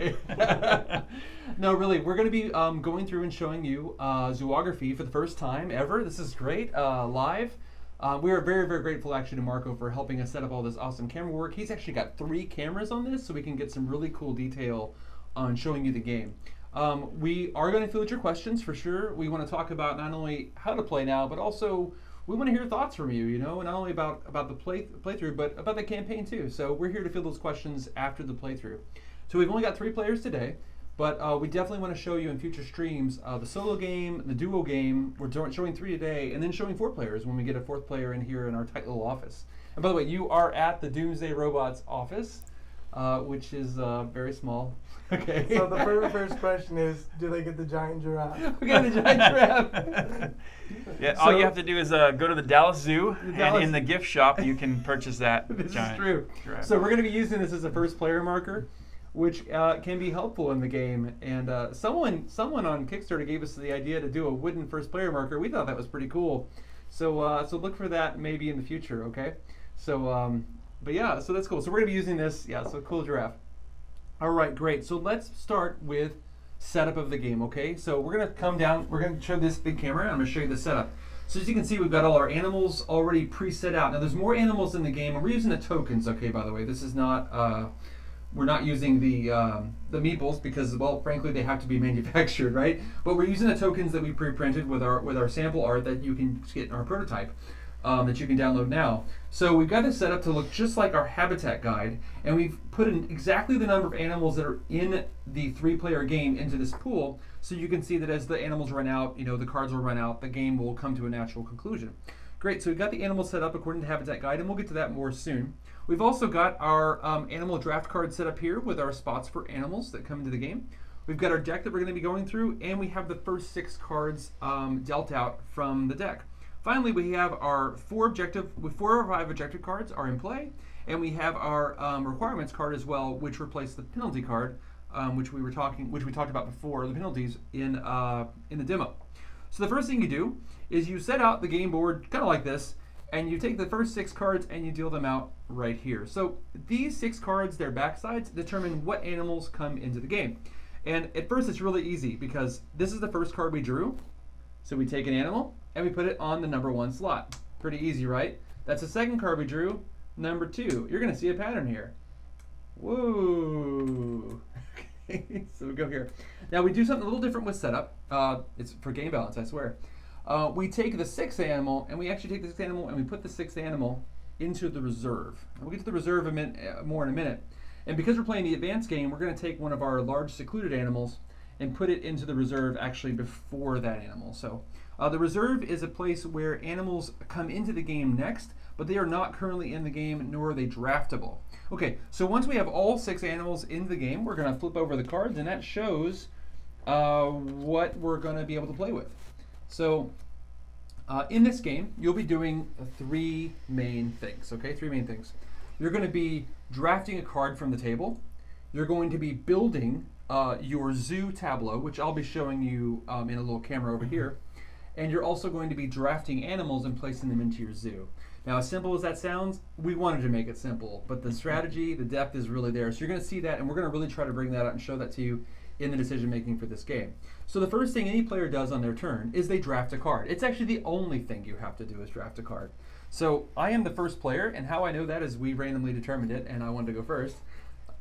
Okay. No, really, we're going to be going through and showing you zoography for the first time ever. This is great, live. We are very, very grateful actually to Marco for helping us set up all this awesome camera work. He's actually got 3 cameras on this, so we can get some really cool detail on showing you the game. We are going to field your questions for sure. We want to talk about not only how to play now, but also we want to hear thoughts from you, not only about the playthrough, but about the campaign too. So we're here to field those questions after the playthrough. So we've only got 3 players today, but we definitely want to show you in future streams the solo game, the duo game. We're showing 3 today, and then showing 4 players when we get a 4th player in here in our tight little office. And by the way, you are at the Doomsday Robots office, which is very small. Okay. So the first question is, do they get the giant giraffe? We got the giant giraffe. Yeah, all you have to do is go to the Dallas Zoo, and in the gift shop you can purchase that. This giant is true. giraffe. So we're going to be using this as a first player marker, which can be helpful in the game. And someone on Kickstarter gave us the idea to do a wooden first player marker. We thought that was pretty cool. So so look for that maybe in the future. Okay. So but yeah, so that's cool. So we're going to be using this. Yeah. So cool giraffe. All right, great. So let's start with setup of the game, okay? So we're going to come down. We're going to show this big camera, and I'm going to show you the setup. So as you can see, we've got all our animals already pre-set out. Now, there's more animals in the game, and we're using the tokens, okay, by the way. This is not, we're not using the meeples because, well, frankly, they have to be manufactured, right? But we're using the tokens that we pre-printed with our sample art that you can get in our prototype. That you can download now. So we've got this set up to look just like our habitat guide, and we've put in exactly the number of animals that are in the 3-player game into this pool, so you can see that as the animals run out, the cards will run out, the game will come to a natural conclusion. Great, so we've got the animals set up according to habitat guide, and we'll get to that more soon. We've also got our animal draft card set up here with our spots for animals that come into the game. We've got our deck that we're going to be going through, and we have the first 6 cards dealt out from the deck. Finally, we have our 4 or 5 objective cards are in play, and we have our requirements card as well, which replaced the penalty card, which we talked about before, the penalties in the demo. So the first thing you do is you set out the game board kind of like this, and you take the first 6 cards and you deal them out right here. So these 6 cards, their backsides, determine what animals come into the game. And at first it's really easy because this is the first card we drew. So we take an animal and we put it on the number 1 slot. Pretty easy, right? That's the second card we drew, number 2. You're going to see a pattern here. Whoa. Okay, so we go here. Now we do something a little different with setup. It's for game balance, I swear. We take the 6th animal, and we actually take the 6th animal and we put the 6th animal into the reserve. And we'll get to the reserve more in a minute. And because we're playing the advanced game, we're going to take one of our large secluded animals and put it into the reserve actually before that animal. So the reserve is a place where animals come into the game next, but they are not currently in the game, nor are they draftable. Okay, so once we have all 6 animals in the game, we're going to flip over the cards, and that shows what we're going to be able to play with. So in this game, you'll be doing 3 main things, okay? 3 main things. You're going to be drafting a card from the table. You're going to be building your zoo tableau, which I'll be showing you in a little camera over here. And you're also going to be drafting animals and placing them into your zoo. Now, as simple as that sounds, we wanted to make it simple, but the strategy, the depth is really there. So you're going to see that, and we're going to really try to bring that out and show that to you in the decision making for this game. So the first thing any player does on their turn is they draft a card. It's actually the only thing you have to do is draft a card. So I am the first player, and how I know that is we randomly determined it, and I wanted to go first.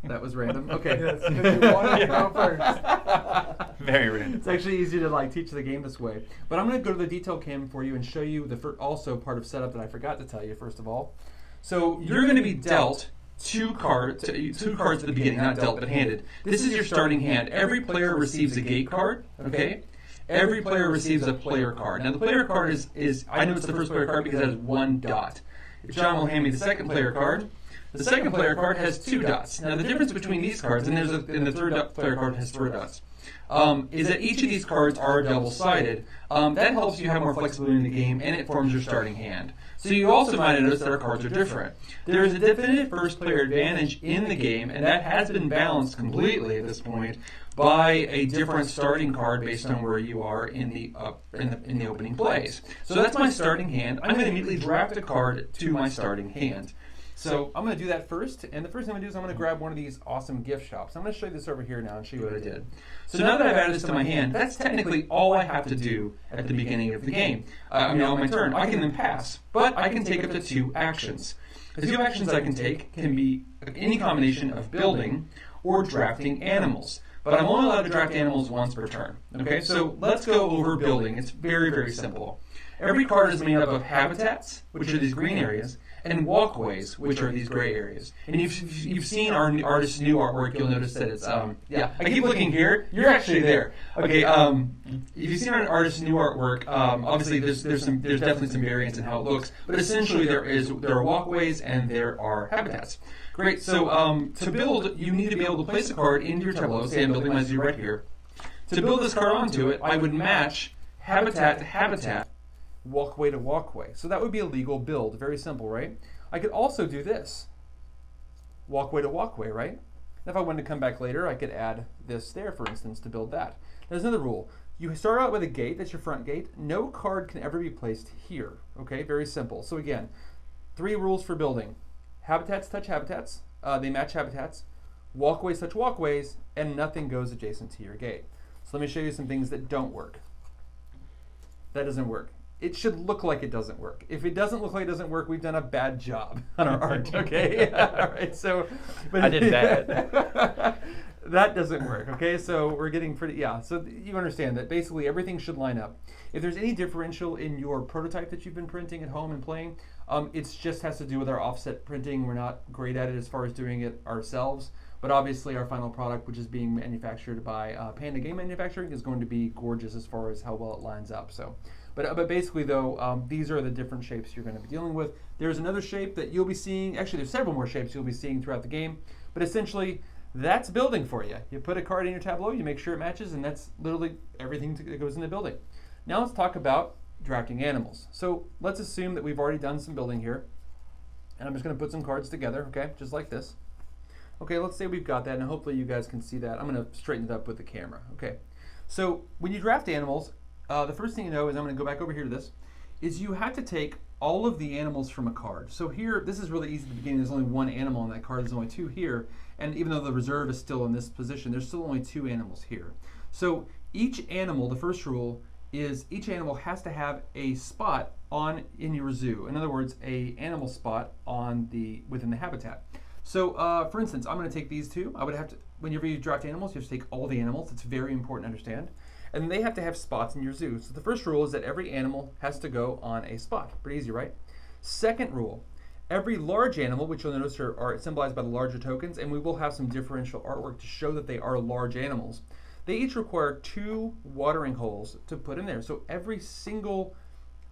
That was random. Okay. Yes, because you wanted to go first. Very random. It's actually easy to teach the game this way. But I'm going to go to the detail cam for you and show you the also part of setup that I forgot to tell you first of all. So you're going to be dealt 2 cards at the beginning, not dealt but handed. This is your starting hand. Every player receives a gate card. Okay. Every player receives a player card. Now the player card is I know it's the first player card because it has 1 dot. John will hand me the second player card. The second player card has 2 dots. Now the difference between these cards, and the third player card has 4 dots, is that each of these cards are double-sided. That helps you have more flexibility in the game, and it forms your starting hand. So you also might notice that our cards are different. There is a definitive first player advantage in the game, and that has been balanced completely at this point by a different starting card based on where you are in the opening plays. So that's my starting hand. I'm going to immediately draft a card to my starting hand. So I'm going to do that first, and the first thing I'm going to do is I'm going to grab one of these awesome gift shops. I'm going to show you this over here now and show you what I did. So now that I've added this to my hand, that's technically all I have to do at the beginning of the game. On my turn. I can then pass, but I can take up to 2 actions. The 2 actions I can take can be any combination of building or drafting animals. But I'm only allowed to draft animals once per turn. Okay, so let's go over building. It's very, very simple. Every card is made up of habitats, which are these green areas, and walkways, which are these gray areas. And if you've seen our artist's new artwork, you'll notice that it's, I keep looking here. You're actually there. Okay, if you've seen our artist's new artwork, obviously there's definitely some variance in how it looks, but essentially there are walkways and there are habitats. Great, so to build, you need to be able to place a card into your tableau. Say I'm building my zoo right here. To build this card onto it, I would match habitat to habitat, walkway to walkway. So that would be a legal build. Very simple, right? I could also do this. Walkway to walkway, right? If I wanted to come back later, I could add this there, for instance, to build that. There's another rule. You start out with a gate, that's your front gate. No card can ever be placed here. Okay, very simple. So again, 3 rules for building. Habitats touch habitats. They match habitats. Walkways touch walkways, and nothing goes adjacent to your gate. So let me show you some things that don't work. That doesn't work. It should look like it doesn't work. If it doesn't look like it doesn't work, we've done a bad job on our art, okay? All right, so. I did bad. That doesn't work, okay? So we're getting pretty, so you understand that basically everything should line up. If there's any differential in your prototype that you've been printing at home and playing, it just has to do with our offset printing. We're not great at it as far as doing it ourselves, but obviously our final product, which is being manufactured by Panda Game Manufacturing, is going to be gorgeous as far as how well it lines up, so. But basically, though, these are the different shapes you're going to be dealing with. There's another shape that you'll be seeing. Actually, there's several more shapes you'll be seeing throughout the game. But essentially, that's building for you. You put a card in your tableau, you make sure it matches, and that's literally everything that goes into building. Now let's talk about drafting animals. So let's assume that we've already done some building here. And I'm just going to put some cards together, okay, just like this. Okay, let's say we've got that, and hopefully you guys can see that. I'm going to straighten it up with the camera. Okay, so when you draft animals, the first thing you know is, I'm going to go back over here to this, is you have to take all of the animals from a card. So here, this is really easy at the beginning. There's only 1 animal on that card. There's only 2 here. And even though the reserve is still in this position, there's still only 2 animals here. So each animal, the first rule is each animal has to have a spot in your zoo. In other words, a animal spot within the habitat. So for instance, I'm going to take these 2. I would have to, whenever you draft animals, you have to take all the animals. It's very important to understand. And they have to have spots in your zoo. So the first rule is that every animal has to go on a spot. Pretty easy, right? Second rule, every large animal, which you'll notice are symbolized by the larger tokens, and we will have some differential artwork to show that they are large animals, they each require 2 watering holes to put in there. So every single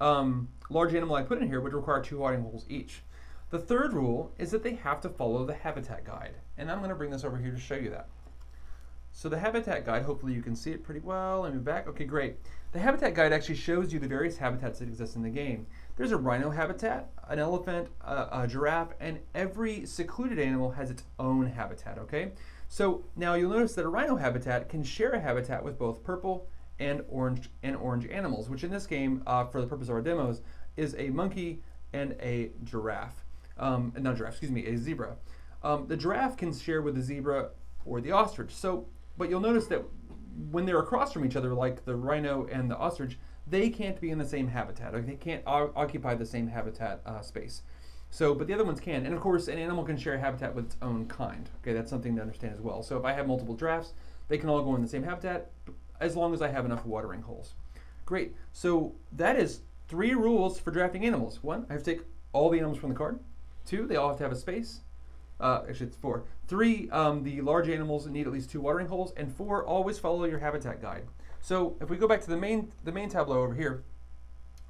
large animal I put in here would require 2 watering holes each. The third rule is that they have to follow the habitat guide. And I'm going to bring this over here to show you that. So the habitat guide, hopefully you can see it pretty well. Let me back. Okay, great. The habitat guide actually shows you the various habitats that exist in the game. There's a rhino habitat, an elephant, a giraffe, and every secluded animal has its own habitat, okay? So now you'll notice that a rhino habitat can share a habitat with both purple and orange animals, which in this game, for the purpose of our demos, is a monkey and a giraffe. Not giraffe, excuse me, a zebra. The giraffe can share with the zebra or the ostrich. But you'll notice that when they're across from each other, like the rhino and the ostrich, they can't be in the same habitat. Or they can't occupy the same habitat space. But the other ones can. And of course, an animal can share a habitat with its own kind. Okay, that's something to understand as well. So if I have multiple giraffes, they can all go in the same habitat as long as I have enough watering holes. Great. So that is 3 rules for drafting animals. 1, I have to take all the animals from the card. 2, they all have to have a space. Actually, it's 4. 3, the large animals need at least 2 watering holes, and 4, always follow your habitat guide. So if we go back to the main tableau over here,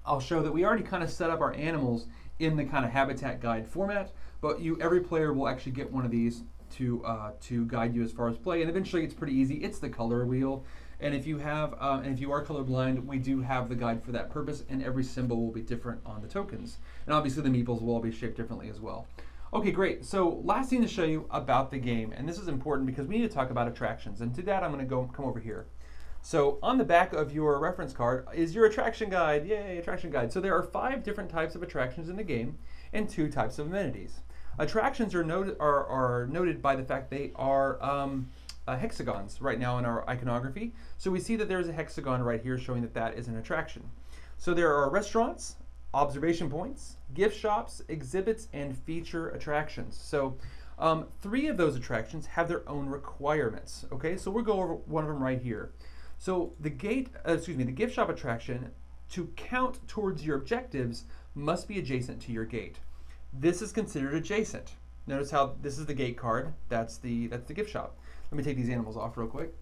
I'll show that we already kind of set up our animals in the kind of habitat guide format, but every player will actually get one of these to guide you as far as play, and eventually it's pretty easy. It's the color wheel, and if you are colorblind, we do have the guide for that purpose, and every symbol will be different on the tokens, and obviously the meeples will all be shaped differently as well. Okay, great. So last thing to show you about the game, and this is important because we need to talk about attractions, and to that I'm going to come over here. So on the back of your reference card is your attraction guide. Yay, attraction guide. So there are 5 different types of attractions in the game and 2 types of amenities. Attractions are noted by the fact they are hexagons right now in our iconography. So we see that there's a hexagon right here showing that that is an attraction. So there are restaurants, observation points, gift shops, exhibits, and feature attractions. So 3 of those attractions have their own requirements. Okay, so we'll go over one of them right here. So the gift shop attraction, to count towards your objectives, must be adjacent to your gate. This is considered adjacent. Notice how this is the gate card. That's the gift shop. Let me take these animals off real quick.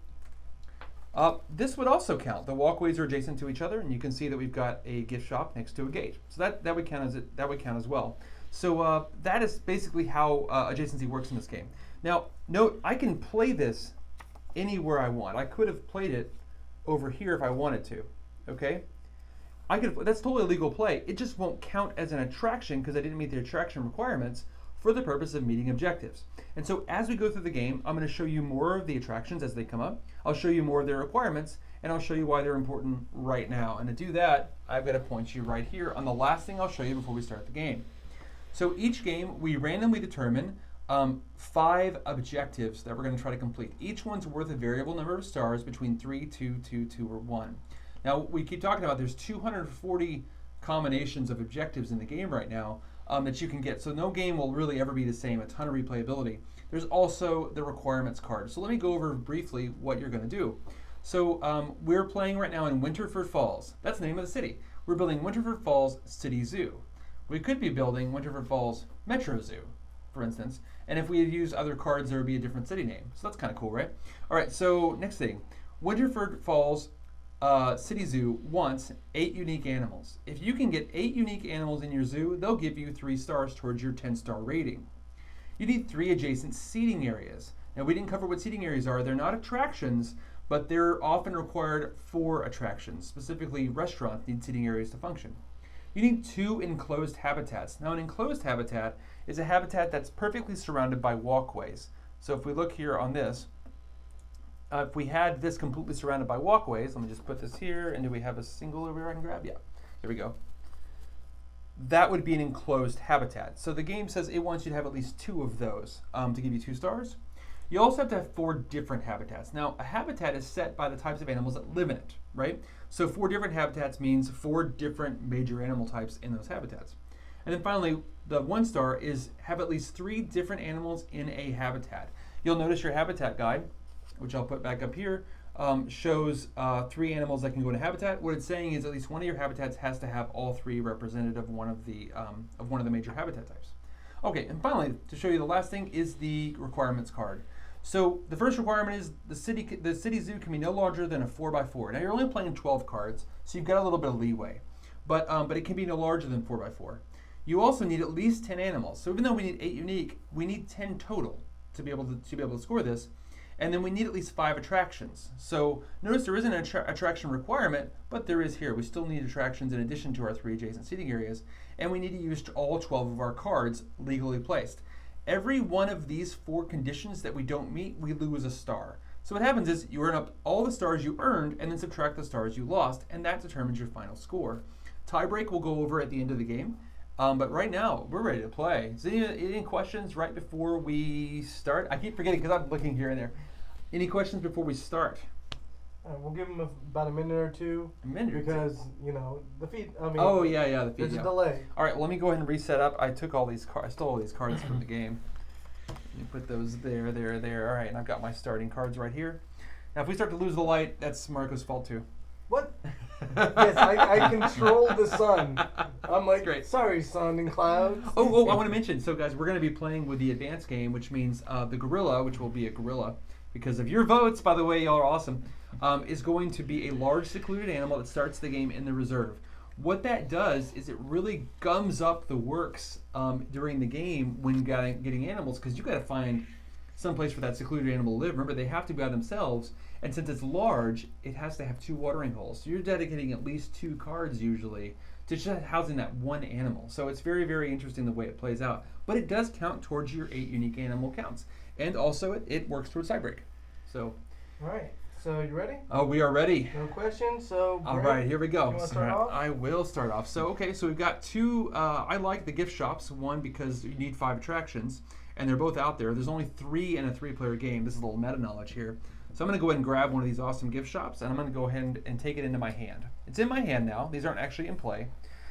This would also count. The walkways are adjacent to each other, and you can see that we've got a gift shop next to a gate. So that would count as well. So that is basically how adjacency works in this game. Now, note I can play this anywhere I want. I could have played it over here if I wanted to. Okay, that's totally legal play. It just won't count as an attraction because I didn't meet the attraction requirements for the purpose of meeting objectives. And so as we go through the game, I'm going to show you more of the attractions as they come up. I'll show you more of their requirements, and I'll show you why they're important right now. And to do that, I've got to point you right here on the last thing I'll show you before we start the game. So each game, we randomly determine 5 objectives that we're going to try to complete. Each one's worth a variable number of stars between 3, 2, 2, 2, or 1. Now, we keep talking about there's 240 combinations of objectives in the game right now that you can get. So no game will really ever be the same, a ton of replayability. There's also the requirements card. So let me go over briefly what you're going to do. So we're playing right now in Winterford Falls. That's the name of the city. We're building Winterford Falls City Zoo. We could be building Winterford Falls Metro Zoo, for instance. And if we use other cards, there would be a different city name. So that's kind of cool, right? All right, so next thing. Winterford Falls City Zoo wants 8 unique animals. If you can get 8 unique animals in your zoo, they'll give you 3 stars towards your 10-star rating. You need 3 adjacent seating areas. Now, we didn't cover what seating areas are. They're not attractions, but they're often required for attractions. Specifically, restaurants need seating areas to function. You need 2 enclosed habitats. Now, an enclosed habitat is a habitat that's perfectly surrounded by walkways. So if we look here on this, if we had this completely surrounded by walkways, let me just put this here, and do we have a single over here I can grab? Yeah, there we go. That would be an enclosed habitat. So the game says it wants you to have at least 2 of those to give you 2 stars. You also have to have 4 different habitats. Now, a habitat is set by the types of animals that live in it, right? So 4 different habitats means 4 different major animal types in those habitats. And then finally, the 1 star is have at least 3 different animals in a habitat. You'll notice your habitat guide, which I'll put back up here, shows 3 animals that can go in a habitat. What it's saying is at least one of your habitats has to have all 3 representative of one of the major habitat types. Okay, and finally, to show you the last thing is the requirements card. So the first requirement is the city zoo can be no larger than a 4x4. Now you're only playing 12 cards, so you've got a little bit of leeway, but it can be no larger than 4x4. You also need at least 10 animals. So even though we need 8 unique, we need 10 total to be able to score this. And then we need at least 5 attractions. So notice there isn't an attraction requirement, but there is here. We still need attractions in addition to our 3 adjacent seating areas, and we need to use all 12 of our cards legally placed. Every one of these 4 conditions that we don't meet, we lose a star. So what happens is you earn up all the stars you earned and then subtract the stars you lost, and that determines your final score. Tiebreak will go over at the end of the game. But right now, we're ready to play. Is any questions right before we start? I keep forgetting because I'm looking here and there. Any questions before we start? We'll give them about a minute or 2. A minute because, you know, the feed, I mean... Oh, yeah, the feed. There's a delay. All right, well, let me go ahead and reset up. I took all these cards. I stole all these cards from the game. Let me put those there. All right, and I've got my starting cards right here. Now, if we start to lose the light, that's Marco's fault, too. What? Yes, I control the sun. I'm like, Great. Sorry, sun and clouds. Oh, I want to mention, so guys, we're going to be playing with the advanced game, which means the gorilla, which will be a gorilla, because of your votes, by the way, y'all are awesome, is going to be a large secluded animal that starts the game in the reserve. What that does is it really gums up the works during the game when getting animals, because you got to find some place for that secluded animal to live. Remember, they have to be by themselves, and since it's large, it has to have 2 watering holes. So you're dedicating at least 2 cards usually to just housing that one animal. So it's very, very interesting the way it plays out. But it does count towards your 8 unique animal counts. And also, it works towards tiebreak. So, All right. So you ready? Oh, we are ready. No questions. So All Bryn, right, here we go. You want to start off? I will start off. So, okay, so we've got two. I like the gift shops. One, because you need 5 attractions, and they're both out there. There's only 3 in a 3-player game. This is a little meta knowledge here. So I'm going to go ahead and grab one of these awesome gift shops, and I'm going to go ahead and take it into my hand. It's in my hand now. These aren't actually in play.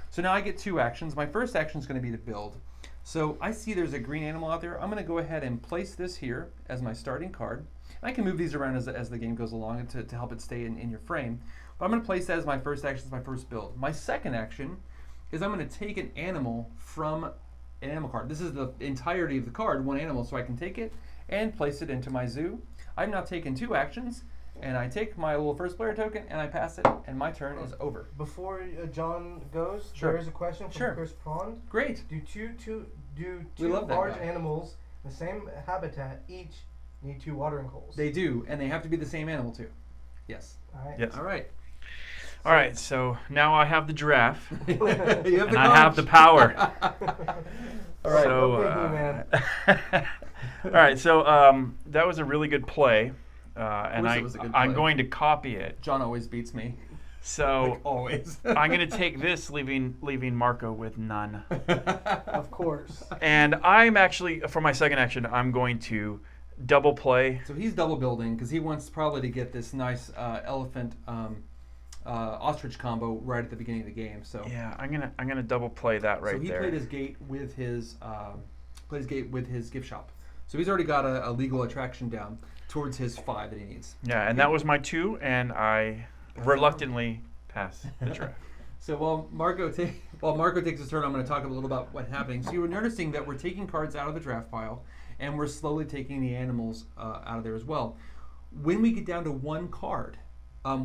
So now I get 2 actions. My first action is going to be to build. So I see there's a green animal out there. I'm going to go ahead and place this here as my starting card. I can move these around as the game goes along to help it stay in your frame. But I'm going to place that as my first action, as my first build. My second action is I'm going to take an animal from an animal card. This is the entirety of the card, one animal, so I can take it and place it into my zoo. I've now taken 2 actions, and I take my little first player token and I pass it, and my turn is over. Before John goes, Sure. there is a question from Chris Pond. Great. Do two We love that large guy. animals in the same habitat each need 2 watering holes? They do, and they have to be the same animal too. Yes. All right. Yes. All right. All right, so now I have the giraffe, You have and the I have the power. All right. So, Okay, He-Man. all right, so that was a really good play, and course it was a good I'm play. going to copy it. John always beats me. So Like always. I'm going to take this, leaving Marco with none. Of course. And I'm actually, for my second action, I'm going to double play. So he's double building because he wants probably to get this nice elephant ostrich combo right at the beginning of the game. So Yeah, I'm gonna double play that right so he there. played his gate with his gift shop. So he's already got a legal attraction down towards his 5 that he needs. Yeah, and that was my 2, and I reluctantly pass the draft. So while Marco takes his turn, I'm going to talk a little about what's happening. So you were noticing that we're taking cards out of the draft pile, and we're slowly taking the animals out of there as well. When we get down to 1 card,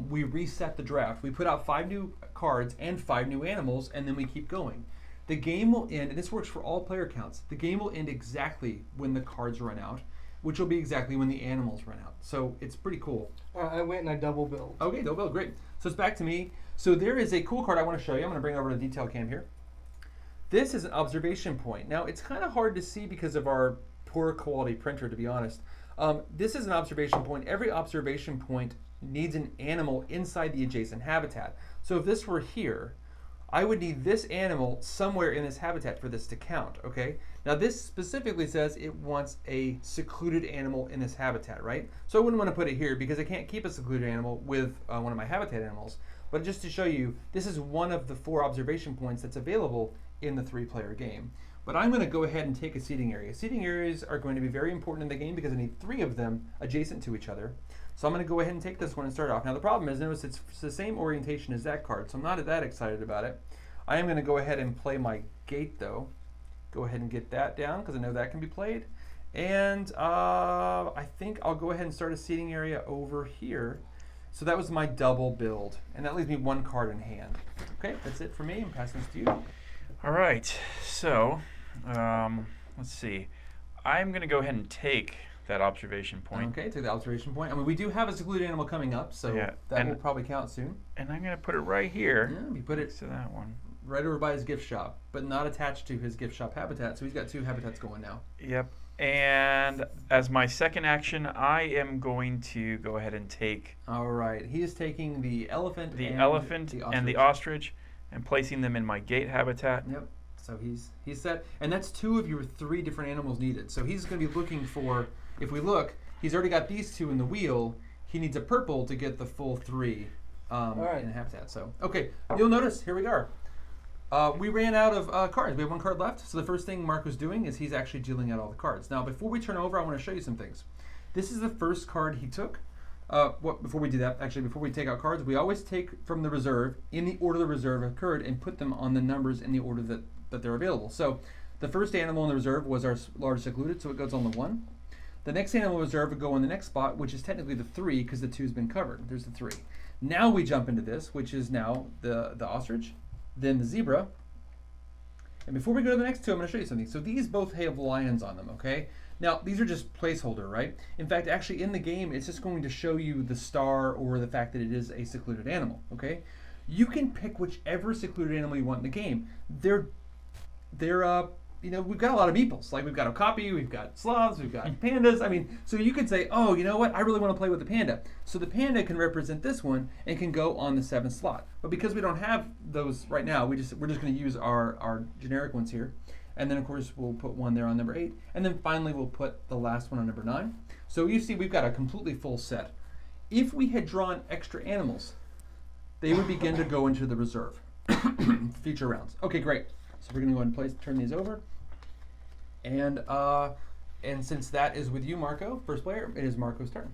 we reset the draft. We put out 5 new cards and 5 new animals, and then we keep going. The game will end, and this works for all player counts. The game will end exactly when the cards run out, which will be exactly when the animals run out. So it's pretty cool. I went and I double build. Okay, double build, great. So it's back to me. So there is a cool card I want to show you. I'm going to bring it over to the detail cam here. This is an observation point. Now, it's kind of hard to see because of our poor quality printer, to be honest. This is an observation point. Every observation point needs an animal inside the adjacent habitat. So if this were here, I would need this animal somewhere in this habitat for this to count, okay? Now this specifically says it wants a secluded animal in this habitat, right? So I wouldn't want to put it here because I can't keep a secluded animal with one of my habitat animals. But just to show you, this is one of the 4 observation points that's available in the 3-player game. But I'm going to go ahead and take a seating area. Seating areas are going to be very important in the game because I need 3 of them adjacent to each other. So I'm going to go ahead and take this one and start off. Now the problem is, notice it's the same orientation as that card, so I'm not that excited about it. I am going to go ahead and play my gate though. Go ahead and get that down because I know that can be played. And I think I'll go ahead and start a seating area over here. So that was my double build, and that leaves me 1 card in hand. Okay, that's it for me. I'm passing this to you. All right, so let's see. I'm going to go ahead and take that observation point. Okay, take the observation point. I mean, we do have a secluded animal coming up, so Yeah, that and- will probably count soon. And I'm going to put it right here Yeah, you put it next to that one. right over by his gift shop, but not attached to his gift shop habitat. So he's got 2 habitats going now. Yep. And as my second action, I am going to go ahead and take All right, he is taking the elephant, the and elephant the and the ostrich and placing them in my gate habitat. Yep. So he's set, and that's 2 of your 3 different animals needed. So he's going to be looking for. If we look, he's already got these 2 in the wheel. He needs a purple to get the full 3 right. in habitat. So okay, you'll notice here we are. We ran out of cards. We have 1 card left. So the first thing Mark was doing is he's actually dealing out all the cards. Now, before we turn over, I want to show you some things. This is the first card he took. Before we do that, actually, before we take out cards, we always take from the reserve in the order the reserve occurred and put them on the numbers in the order that they're available. So the first animal in the reserve was our large secluded, so it goes on the 1. The next animal in reserve would go on the next spot, which is technically the 3 because the 2's been covered. There's the 3. Now we jump into this, which is now the ostrich, then the zebra. And before we go to the next 2, I'm going to show you something. So these both have lions on them, okay? Now, these are just placeholder, right? In fact, actually in the game, it's just going to show you the star or the fact that it is a secluded animal, okay? You can pick whichever secluded animal you want in the game. They're we've got a lot of meeples. Like we've got okapi, we've got sloths, we've got pandas. I mean, so you could say, oh, you know what? I really want to play with the panda. So the panda can represent this one and can go on the 7th slot. But because we don't have those right now, we're just going to use our generic ones here. And then of course we'll put one there on number 8. And then finally we'll put the last one on number 9. So you see we've got a completely full set. If we had drawn extra animals, they would begin to go into the reserve. Future rounds. Okay, great. So we're going to go ahead and turn these over. And since that is with you, Marco, first player, it is Marco's turn.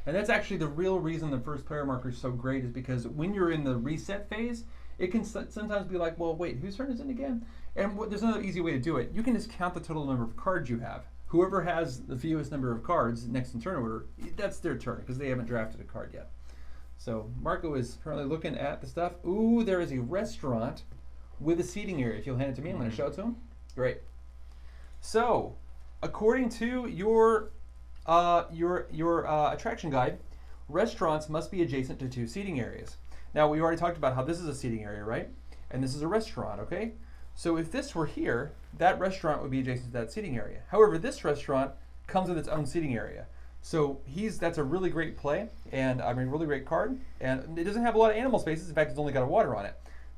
And that's actually the real reason the first player marker is so great, is because when you're in the reset phase, it can sometimes be like, well, wait, whose turn is it again? And there's another easy way to do it. You can just count the total number of cards you have. Whoever has the fewest number of cards next in turn order, that's their turn, because they haven't drafted a card yet. So Marco is currently looking at the stuff. Ooh, there is a restaurant with a seating area. If you'll hand it to me, I'm going to show it to him. Great. So, according to your attraction guide, restaurants must be adjacent to 2 seating areas. Now, we already talked about how this is a seating area, right? And this is a restaurant, okay? So if this were here, that restaurant would be adjacent to that seating area. However, this restaurant comes with its own seating area. So that's a really great play, and I mean, really great card. And it doesn't have a lot of animal spaces. In fact, it's only got a water on it.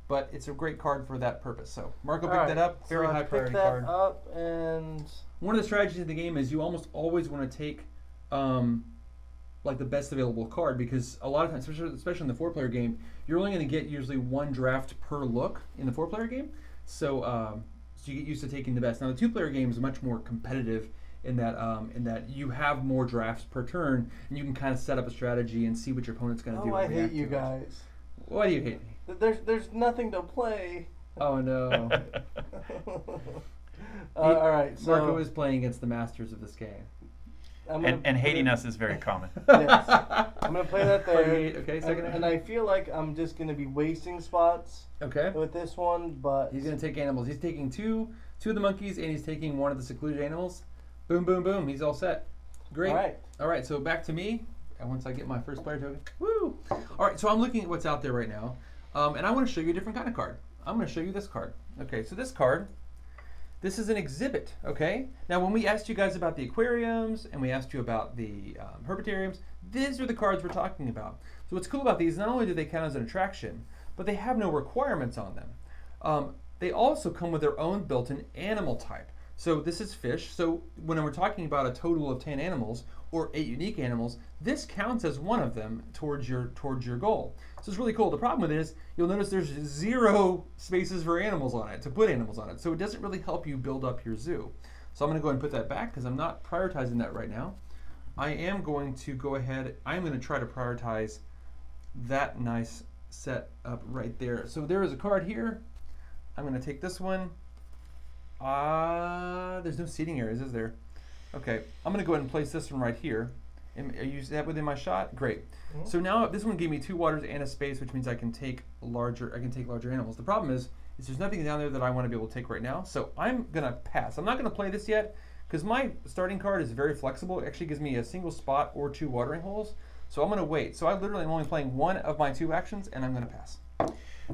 But it's a great card for that purpose. So Marco picked that up. Very high priority card. Up, and one of the strategies in the game is you almost always want to take like the best available card, because a lot of times, especially in the 4-player game, you're only going to get usually 1 draft per look in the 4-player game. So you get used to taking the best. Now the 2-player game is much more competitive in that you have more drafts per turn, and you can kind of set up a strategy and see what your opponent's going to do. Oh, I hate you guys. Why do you hate me? There's nothing to play. Oh no. All right, so Marco is playing against the masters of this game. And hating us is very common. Yes. I'm going to play that there. Okay, second. And I feel like I'm just going to be wasting spots with this one, but he's going to take animals. He's taking two of the monkeys, and he's taking one of the secluded animals. Boom, boom, boom. He's all set. Great. All right, so back to me. And once I get my first player token. Woo! All right, so I'm looking at what's out there right now. And I want to show you a different kind of card. I'm going to show you this card. Okay, so this card, this is an exhibit, okay? Now, when we asked you guys about the aquariums and we asked you about the herpetariums, these are the cards we're talking about. So what's cool about these, not only do they count as an attraction, but they have no requirements on them. They also come with their own built-in animal type. So this is fish. So when we're talking about a total of 10 animals or 8 unique animals, this counts as one of them towards your goal. So it's really cool. The problem with it is you'll notice there's 0 spaces for animals on it, to put animals on it. So it doesn't really help you build up your zoo. So I'm going to go ahead and put that back because I'm not prioritizing that right now. I am going to go ahead, I'm going to try to prioritize that nice set up right there. So there is a card here. I'm going to take this one. There's no seating areas, is there? Okay, I'm going to go ahead and place this one right here. Are you that within my shot? Great. Mm-hmm. So now this one gave me 2 waters and a space, which means I can take larger animals. The problem is there's nothing down there that I want to be able to take right now. So I'm going to pass. I'm not going to play this yet because my starting card is very flexible. It actually gives me a single spot or 2 watering holes. So I'm going to wait. So I literally am only playing 1 of my 2 actions, and I'm going to pass.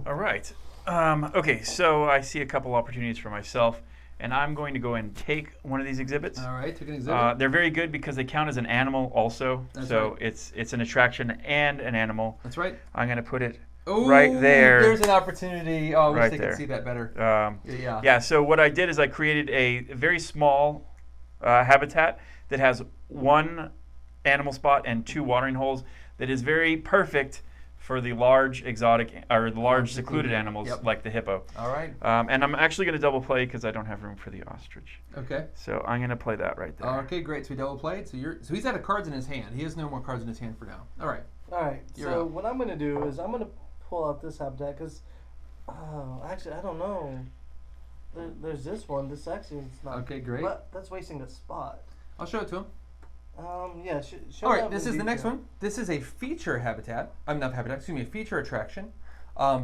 All right. Okay, so I see a couple opportunities for myself. And I'm going to go and take one of these exhibits. All right, take an exhibit. They're very good because they count as an animal also. That's so right. it's an attraction and an animal. That's right. I'm going to put it right there. There's an opportunity. Oh, I wish right they there. could see that better. Yeah, so what I did is I created a very small habitat that has 1 animal spot and 2 watering holes that is very perfect for the large exotic or the large secluded animals like the hippo. All right. And I'm actually going to double play because I don't have room for the ostrich. Okay. So I'm going to play that right there. Okay, great. So we double played. So he's out of cards in his hand. He has no more cards in his hand for now. All right. All right. You're so up. what I'm going to do is I'm going to pull out this habitat because, actually, I don't know. There's this one. This actually is not. Okay, great. But that's wasting a spot. I'll show it to him. Yeah. Show All right, that this in is the next detail. one. This is a feature habitat. Not habitat, excuse me, a feature attraction.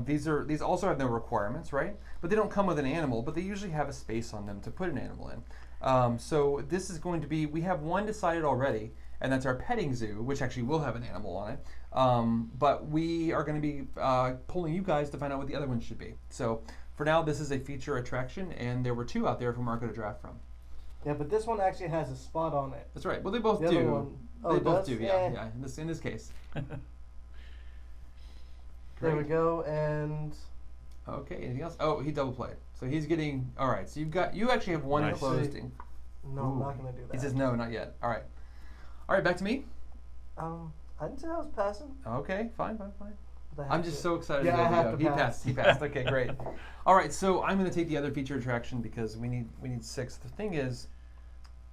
These also have no requirements, right? But they don't come with an animal, but they usually have a space on them to put an animal in. So this is going to be, we have one decided already, and that's our petting zoo, which actually will have an animal on it. But we are going to be pulling you guys to find out what the other ones should be. So for now, this is a feature attraction, and there were 2 out there for Marco to draft from. Yeah, but this one actually has a spot on it. That's right. Well, they both The other do. one- oh, They it both does? do. Eh. Yeah. In this case. There we Great. go, and Okay. Anything else? Oh, he double played. So he's getting. All right. So you actually have one Nice. enclosed. no, I'm not gonna do that. He says no, not yet. All right. All right. Back to me. I didn't say I was passing. Okay. Fine. but I have I'm just to- so excited. Yeah, to I have go. to He pass. passed. He passed. Okay. Great. All right. So I'm going to take the other feature attraction because we need 6. The thing is,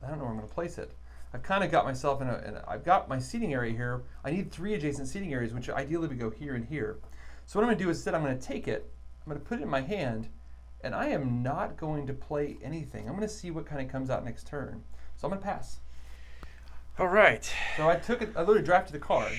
I don't know where I'm going to place it. I've kind of got myself I've got my seating area here. I need 3 adjacent seating areas, which ideally would go here and here. So what I'm going to do is instead I'm going to take it, I'm going to put it in my hand, and I am not going to play anything. I'm going to see what kind of comes out next turn. So I'm going to pass. All right. So I literally drafted the card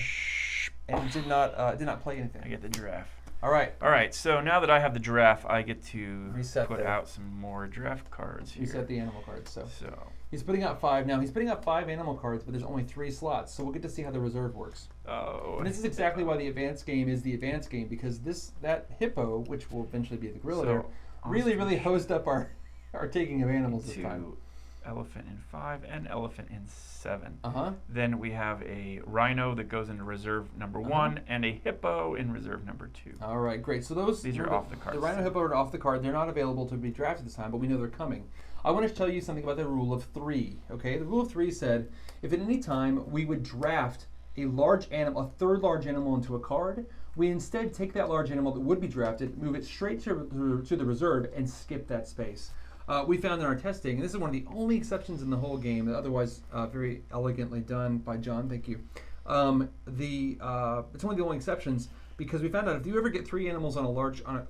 and did not play anything. I get the giraffe. All right. All right, so now that I have the giraffe, I get to Reset put there. out some more giraffe cards here. You set the animal cards. So So, he's putting out 5 now. He's putting out 5 animal cards, but there's only 3 slots. So we'll get to see how the reserve works. oh. And this is exactly why the advanced game is the advanced game, because that hippo, which will eventually be the gorilla, there, really hosed up our taking of animals this time. 2, elephant in 5, and elephant in 7. Uh-huh. Then we have a rhino that goes into reserve number 1, and a hippo in reserve number 2. All right, great. So These are off the cards. The rhino hippo are off the card. They're not available to be drafted this time, but we know they're coming. I want to tell you something about the rule of 3. Okay, the rule of 3 said if at any time we would draft a large animal, a third large animal into a card, we instead take that large animal that would be drafted, move it straight to the reserve, and skip that space. We found in our testing, and this is one of the only exceptions in the whole game, otherwise very elegantly done by John, thank you. It's one of the only exceptions because we found out if you ever get 3 animals on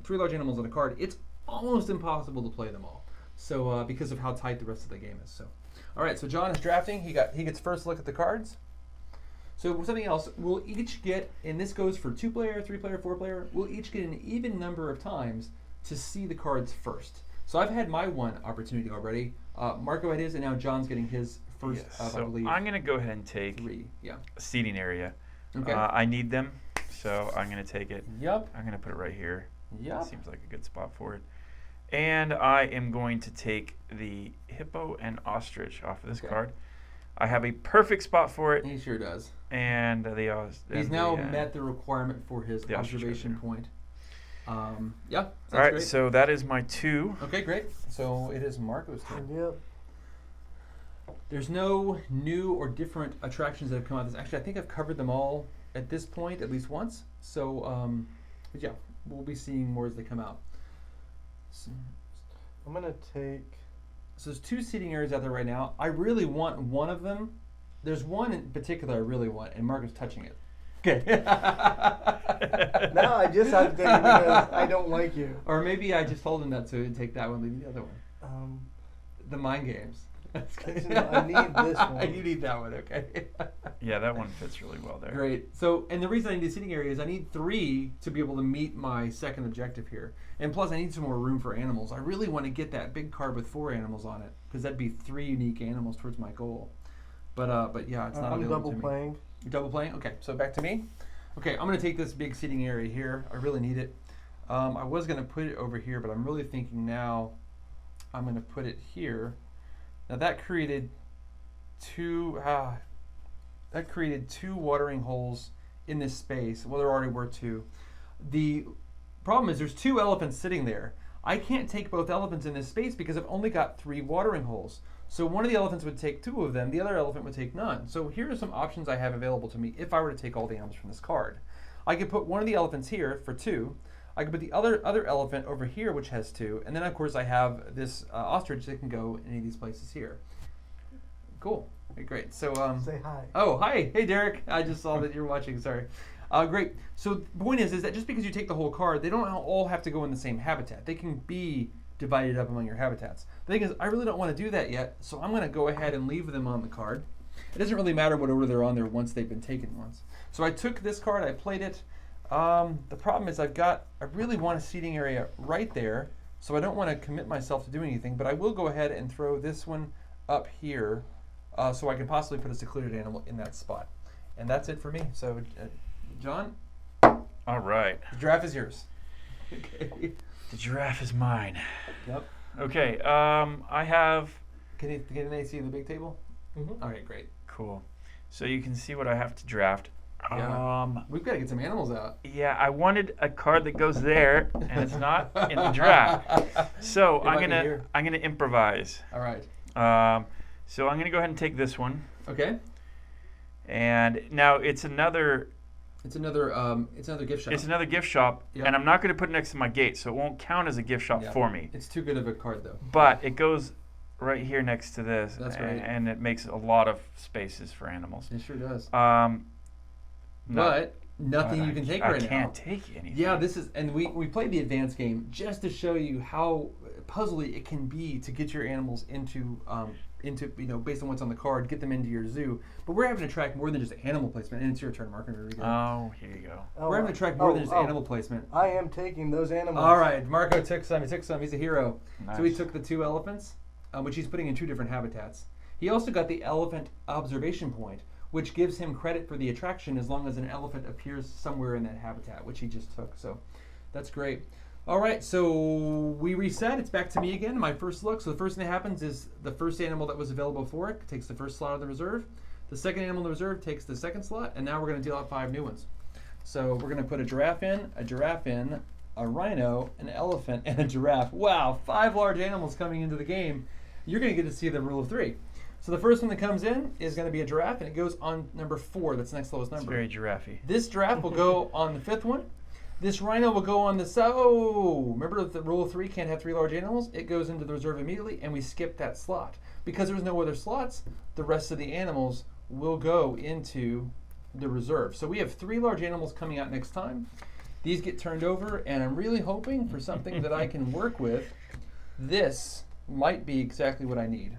3 large animals on a card, it's almost impossible to play them all. So because of how tight the rest of the game is. So, all right. So John is drafting. He gets first look at the cards. So something else, we'll each get, and this goes for 2-player, 3-player, 4-player. We'll each get an even number of times to see the cards first. So I've had my one opportunity already. Marco had his, and now John's getting his first. Yes, I so believe. I'm going to go ahead and take 3. Yeah. a seating area. Okay. I need them, so I'm going to take it. Yep. I'm going to put it right here. Yep. Seems like a good spot for it. And I am going to take the hippo and ostrich off of this Okay. card. I have a perfect spot for it, He sure does. and He's now met the requirement for his the ostrich observation right point. Yeah. All right, Great. so that is my 2. Okay, great. So it is Marco's turn. Yep. There's no new or different attractions that have come out. Actually, I think I've covered them all at this point, at least once. So, but yeah, we'll be seeing more as they come out. So I'm gonna take. there's 2 seating areas out there right now. I really want one of them. There's one in particular I really want, and Marco's touching it. Okay. Now I just have to take it because I don't like you. Or maybe I just told him that, so he'd take that one, leave the other one. The mind games. I need this one. You need that one, okay. Yeah, that one fits really well there. Great. So, and the reason I need a seating area is I need 3 to be able to meet my second objective here. And plus, I need some more room for animals. I really want to get that big card with 4 animals on it, because that'd be 3 unique animals towards my goal. But yeah, it's not I'm available double to me. playing. You're double playing? Okay, so back to me. Okay, I'm going to take this big seating area here. I really need it. I was going to put it over here, but I'm really thinking now I'm going to put it here. Now that created 2 watering holes in this space. Well, there already were 2. The problem is there's 2 elephants sitting there. I can't take both elephants in this space because I've only got 3 watering holes. So one of the elephants would take 2 of them, the other elephant would take none. So here are some options I have available to me if I were to take all the animals from this card. I could put one of the elephants here for 2. I could put the other elephant over here, which has 2. And then, of course, I have this ostrich that can go in any of these places here. Cool. Okay, great. So, Say hi. oh, hi. Hey, Derek. I just saw that you're watching. Sorry. Great. So the point is that just because you take the whole card, they don't all have to go in the same habitat. They can be divided up among your habitats. The thing is, I really don't want to do that yet, so I'm going to go ahead and leave them on the card. It doesn't really matter what order they're on there once they've been taken once. So I took this card, I played it. The problem is I really want a seating area right there, so I don't want to commit myself to doing anything, but I will go ahead and throw this one up here so I can possibly put a secluded animal in that spot. And that's it for me. So, John, All right. the draft is yours. Okay. The giraffe is mine. Yep. Okay. I have. Can they see the big table? Mm-hmm. All right, great. Cool. So you can see what I have to draft. Yeah. We've got to get some animals out. Yeah, I wanted a card that goes there, and it's not in the draft. So I'm gonna improvise. All right. So I'm gonna go ahead and take this one. Okay. And now it's another It's another gift shop. It's another gift shop, Yep. and I'm not going to put it next to my gate, so it won't count as a gift shop Yep. for me. It's too good of a card though. But it goes right here next to this. That's right. And it makes a lot of spaces for animals. It sure does. But nothing you can take right now. I can't take anything. Yeah, this is, and we played the advanced game just to show you how puzzly it can be to get your animals into based on what's on the card, get them into your zoo. But we're having to track more than just animal placement. And it's your turn, Mark. Oh, here you go. We're having to track more than just animal placement. I am taking those animals. All right, Marco took some. He took some. He's a hero. Nice. So he took the 2 elephants, which he's putting in 2 different habitats. He also got the elephant observation point, which gives him credit for the attraction as long as an elephant appears somewhere in that habitat, which he just took. So that's great. All right, so we reset. It's back to me again, my first look. So the first thing that happens is the first animal that was available for it takes the first slot of the reserve. The second animal in the reserve takes the second slot, and now we're going to deal out 5 new ones. So we're going to put a giraffe in, a rhino, an elephant, and a giraffe. Wow, 5 large animals coming into the game. You're going to get to see the rule of 3. So the first one that comes in is going to be a giraffe, and it goes on number 4. That's the next lowest number. It's very giraffe-y. This giraffe will go on the 5th one. This rhino will go on the remember the rule of 3 can't have 3 large animals? It goes into the reserve immediately, and we skip that slot. Because there's no other slots, the rest of the animals will go into the reserve. So we have 3 large animals coming out next time. These get turned over, and I'm really hoping for something that I can work with. This might be exactly what I need.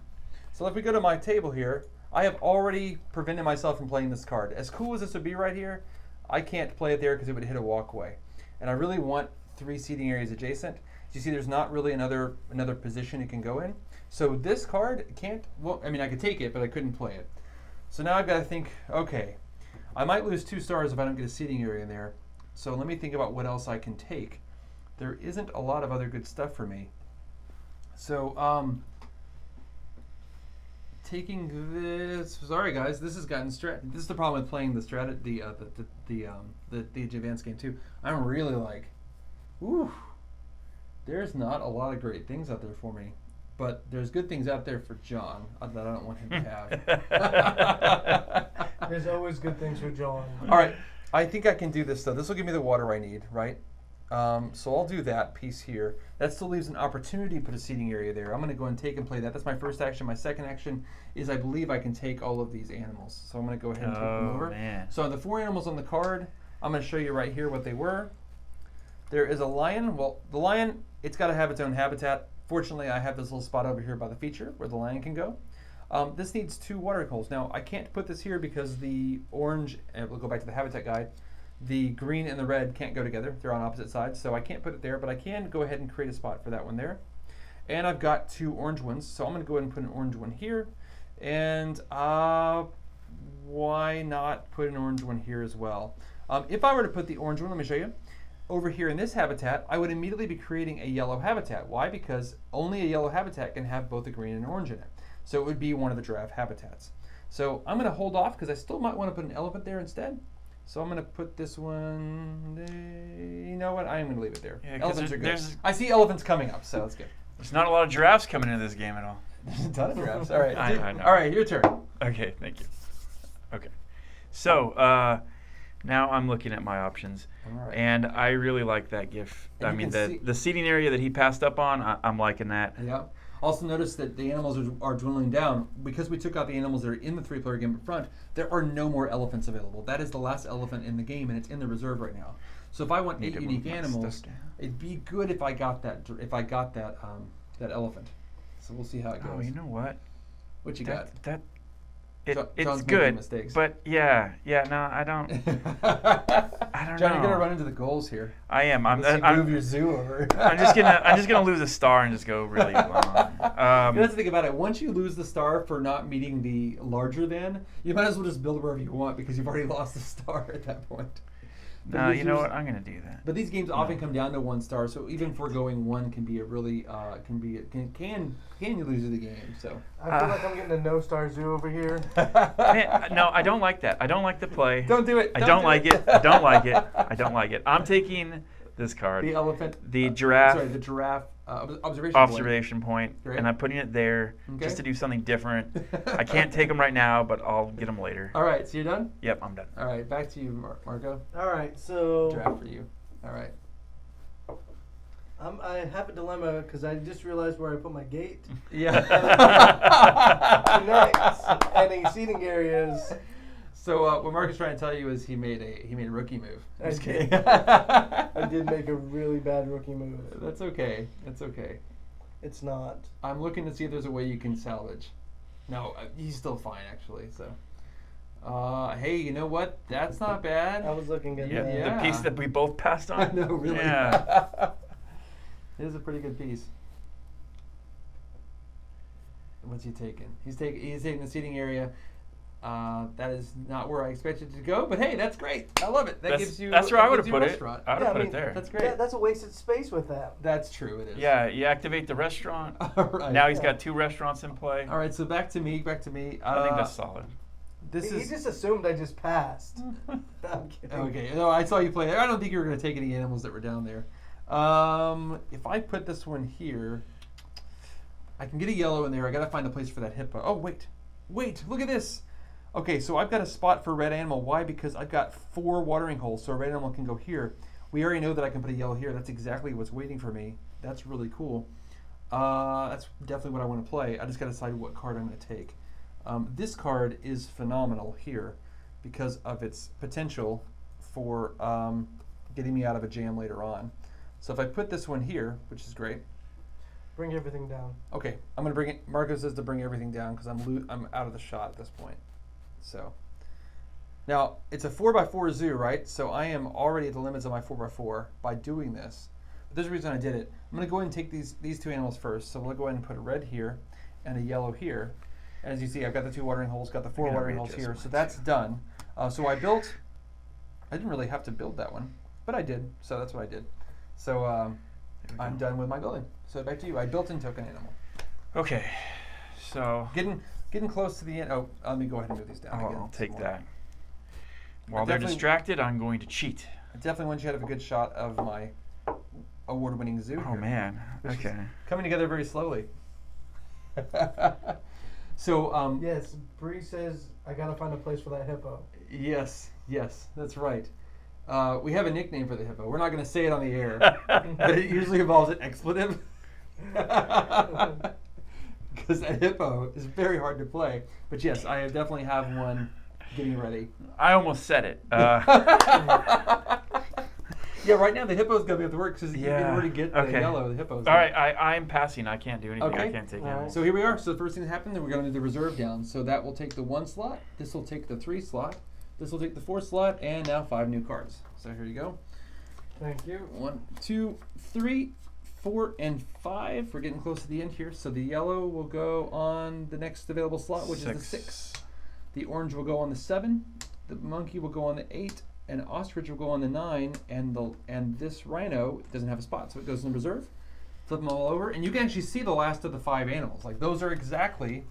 So if we go to my table here, I have already prevented myself from playing this card. As cool as this would be right here, I can't play it there because it would hit a walkway. And I really want 3 seating areas adjacent. You see there's not really another position it can go in. So this card can't, well, I mean I could take it, but I couldn't play it. So now I've got to think, okay, I might lose 2 stars if I don't get a seating area in there. So let me think about what else I can take. There isn't a lot of other good stuff for me. So taking this, sorry guys, this has gotten this is the problem with playing the advanced game too. I'm really like, ooh, there's not a lot of great things out there for me, but there's good things out there for John that I don't want him to have. There's always good things for John. All right, I think I can do this though. This will give me the water I need, right? So I'll do that piece here. That still leaves an opportunity to put a seating area there. I'm going to go and take and play that. That's my first action. My second action is I believe I can take all of these animals. So I'm going to go ahead and take them over. Man. So the 4 animals on the card, I'm going to show you right here what they were. There is a lion. Well, the lion, it's got to have its own habitat. Fortunately, I have this little spot over here by the feature where the lion can go. This needs 2 watering holes. Now, I can't put this here because the orange, and we'll go back to the habitat guide, the green and the red can't go together. They're on opposite sides, so I can't put it there, but I can go ahead and create a spot for that one there. And I've got 2 orange ones, so I'm going to go ahead and put an orange one here. And why not put an orange one here as well? If I were to put the orange one, let me show you. Over here in this habitat, I would immediately be creating a yellow habitat. Why? Because only a yellow habitat can have both the green and orange in it. So it would be one of the giraffe habitats. So I'm going to hold off because I still might want to put an elephant there instead. So I'm going to put this one, you know what, I am going to leave it there. Yeah, elephants are good. I see elephants coming up, so that's good. There's not a lot of giraffes coming into this game at all. There's a ton of giraffes. All right, I know. All right, your turn. Okay, thank you. Okay. So now I'm looking at my options, All right. and I really like that gift. And I you mean, can the seating area that he passed up on, I'm liking that. Yeah. Also notice that the animals are dwindling down. Because we took out the animals that are in the 3-player game up front, there are no more elephants available. That is the last elephant in the game, and it's in the reserve right now. So if I want 8 unique animals, it'd be good if I got that that elephant. So we'll see how it goes. Oh, you know what? What you got? It's John's making good, mistakes. but yeah, no, I don't John, know. you're gonna run into the goals here. I am. Unless you move your zoo over. I'm just gonna lose a star and just go really long. That's the thing about it. Once you lose the star for not meeting the larger than, you might as well just build wherever you want because you've already lost the star at that point. No, you know what? I'm gonna do that. But these games often come down to 1 star, so even foregoing 1 can be a really can you lose the game. So I feel like I'm getting a no-star zoo over here. Man, no, I don't like that. I don't like the play. don't do it. I don't like it. I don't like it. I don't like it. I'm taking this card. The elephant. The giraffe. Sorry, the giraffe Observation point, Great. and I'm putting it there Okay. just to do something different. I can't take them right now, but I'll get them later. All right, so you're done. Yep, I'm done. All right, back to you, Marco. All right, so Giraffe for you. All right. I have a dilemma because I just realized where I put my gate. Yeah. Connects any seating areas. So what Marco's trying to tell you is he made a rookie move. I Just did. kidding. I did make a really bad rookie move. That's okay. That's okay. It's not. I'm looking to see if there's a way you can salvage. No, he's still fine actually. So, hey, you know what? That's not bad. I was looking at Yeah, that. Yeah. the piece that we both passed on. I know, really. Yeah. It is a pretty good piece. What's he taking? He's taking the seating area. That is not where I expected it to go, but hey, that's great. I love it. That gives you. That's where I would have gives you a put it. restaurant. I would Yeah, have I put mean, it there. That's great. That's a wasted space with that. That's true. It is. Yeah, you activate the restaurant. All right. Now he's got 2 restaurants in play. All right. So back to me. I think that's solid. This He is just assumed I just passed. I'm kidding. okay. No, I saw you play there. I don't think you were going to take any animals that were down there. If I put this one here, I can get a yellow in there. I got to find a place for that hippo. Oh wait, look at this. Okay, so I've got a spot for a red animal. Why? Because I've got 4 watering holes, so a red animal can go here. We already know that I can put a yellow here. That's exactly what's waiting for me. That's really cool. That's definitely what I want to play. I just got to decide what card I'm going to take. This card is phenomenal here because of its potential for getting me out of a jam later on. So if I put this one here, which is great. Bring everything down. Okay, I'm gonna bring it. Marco says to bring everything down because I'm out of the shot at this point. So now it's a 4x4 zoo, right? So I am already at the limits of my 4x4 by doing this. But there's a reason I did it. I'm gonna go ahead and take these 2 animals first. So we'll go ahead and put a red here and a yellow here. As you see, I've got the 2 watering holes, got the 4 watering holes here. So that's done. So I didn't really have to build that one, but I did. So that's what I did. So I'm done with my building. So back to you. I built in token animal. Okay, so Getting close to the end. Oh, let me go ahead and move these down again. I'll take some more. that. While they're definitely- distracted, I'm going to cheat. I definitely want you to have a good shot of my award-winning zoo. Oh here, man. which is Okay. coming together very slowly. So Yes, Bree says I gotta find a place for that hippo. yes, that's right. We have a nickname for the hippo. We're not going to say it on the air, but it usually involves an expletive. Because a hippo is very hard to play. But yes, I definitely have one getting ready. I almost said it. Yeah, right now the hippo's going to be able to work because you can Yeah, already get the okay. yellow. The hippo's. All right, I'm passing. I can't do anything. Okay. I can't take All right. animals. So here we are. So the first thing that happened, then we're going to move the reserve down. So that will take the 1 slot. This will take the 3 slot. This will take the 4 slot, and now 5 new cards. So here you go. Thank you. 1, 2, 3, 4, and 5. We're getting close to the end here. So the yellow will go on the next available slot, which is the 6. The orange will go on the 7. The monkey will go on the 8. And ostrich will go on the 9. And this rhino doesn't have a spot, so it goes in the reserve. Flip them all over, and you can actually see the last of the 5 animals. Like those are exactly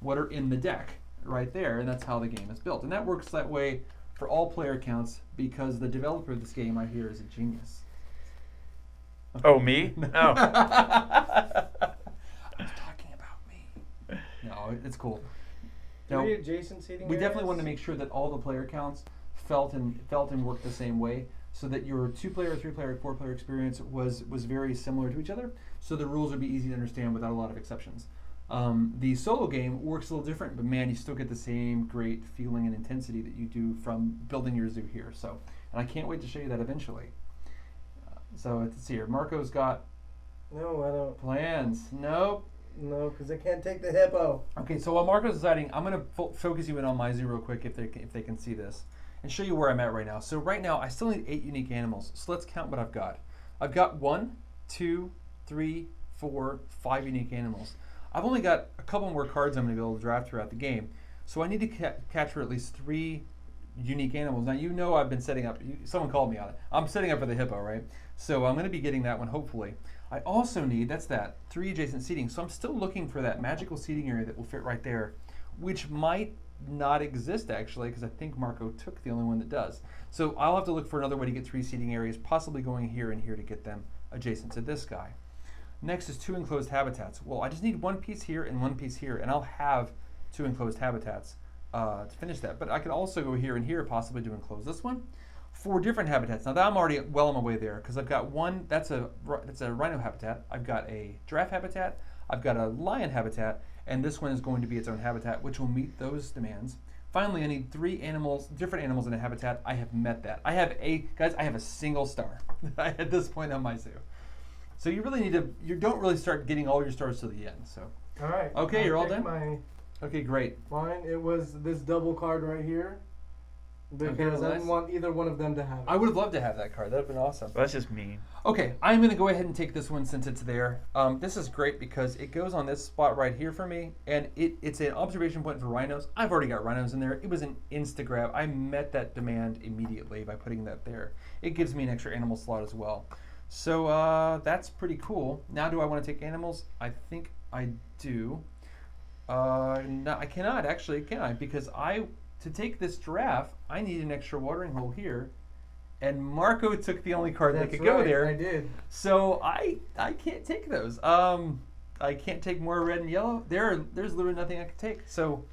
what are in the deck right there, and that's how the game is built. And that works that way for all player counts because the developer of this game, I hear, is a genius. Oh, me? Oh. I was talking about me. No, it's cool. No, 3 adjacent seating we definitely areas? wanted to make sure that all the player counts felt and worked the same way, so that your 2-player, 3-player, 4-player experience was very similar to each other. So the rules would be easy to understand without a lot of exceptions. The solo game works a little different, but man, you still get the same great feeling and intensity that you do from building your zoo here. So, and I can't wait to show you that eventually. So let's see here. Marco's got No, I don't. plans. Nope. No, because I can't take the hippo. Okay, so while Marco's deciding, I'm going to focus you in on my zoo real quick if they can see this, and show you where I'm at right now. So right now, I still need 8 unique animals. So let's count what I've got. I've got 1, 2, 3, 4, 5 unique animals. I've only got a couple more cards I'm going to be able to draft throughout the game. So I need to capture at least 3 unique animals. Now, you know I've been setting up, someone called me on it. I'm setting up for the hippo, right? So I'm going to be getting that one, hopefully. I also need, that's that, 3 adjacent seating. So I'm still looking for that magical seating area that will fit right there, which might not exist, actually, because I think Marco took the only one that does. So I'll have to look for another way to get 3 seating areas, possibly going here and here to get them adjacent to this guy. Next is 2 enclosed habitats. Well, I just need 1 piece here and 1 piece here, and I'll have 2 enclosed habitats to finish that. But I could also go here and here, possibly to enclose this one. 4 different habitats. Now that I'm already well on my way there, because I've got one, that's a rhino habitat. I've got a giraffe habitat. I've got a lion habitat, and this one is going to be its own habitat, which will meet those demands. Finally, I need 3 animals, different animals in a habitat. I have met that. I have a single star at this point on my zoo. So you really need to, you don't really start getting all your stars to the end. So. All right. Okay, you're all done? Okay, great. Mine, it was this double card right here. Because I didn't want either one of them to have it. I would have loved to have that card. That would have been awesome. That's just mean. Okay, I'm going to go ahead and take this one since it's there. This is great because it goes on this spot right here for me, and it's an observation point for rhinos. I've already got rhinos in there. It was an insta-grab. I met that demand immediately by putting that there. It gives me an extra animal slot as well. So that's pretty cool. Now do I want to take animals? I think I do. No, I cannot actually, can I? Because to take this giraffe, I need an extra watering hole here. And Marco took the only card that could go there. I did. So I can't take those. I can't take more red and yellow. There's literally nothing I can take. So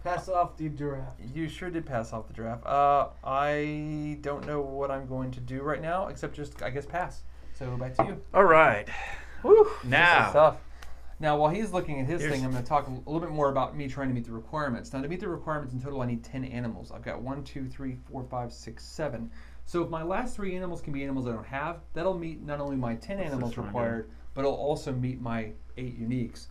pass off the giraffe. You sure did pass off the giraffe. I don't know what I'm going to do right now, except just, I guess, pass. So back to you. All right. Whew, now. This is tough. Now, while he's looking at his thing, I'm going to talk a little bit more about me trying to meet the requirements. Now, to meet the requirements in total, I need 10 animals. I've got 1, 2, 3, 4, 5, 6, 7. So if my last 3 animals can be animals I don't have, that'll meet not only my 10 animals required, but it'll also meet my 8 uniques.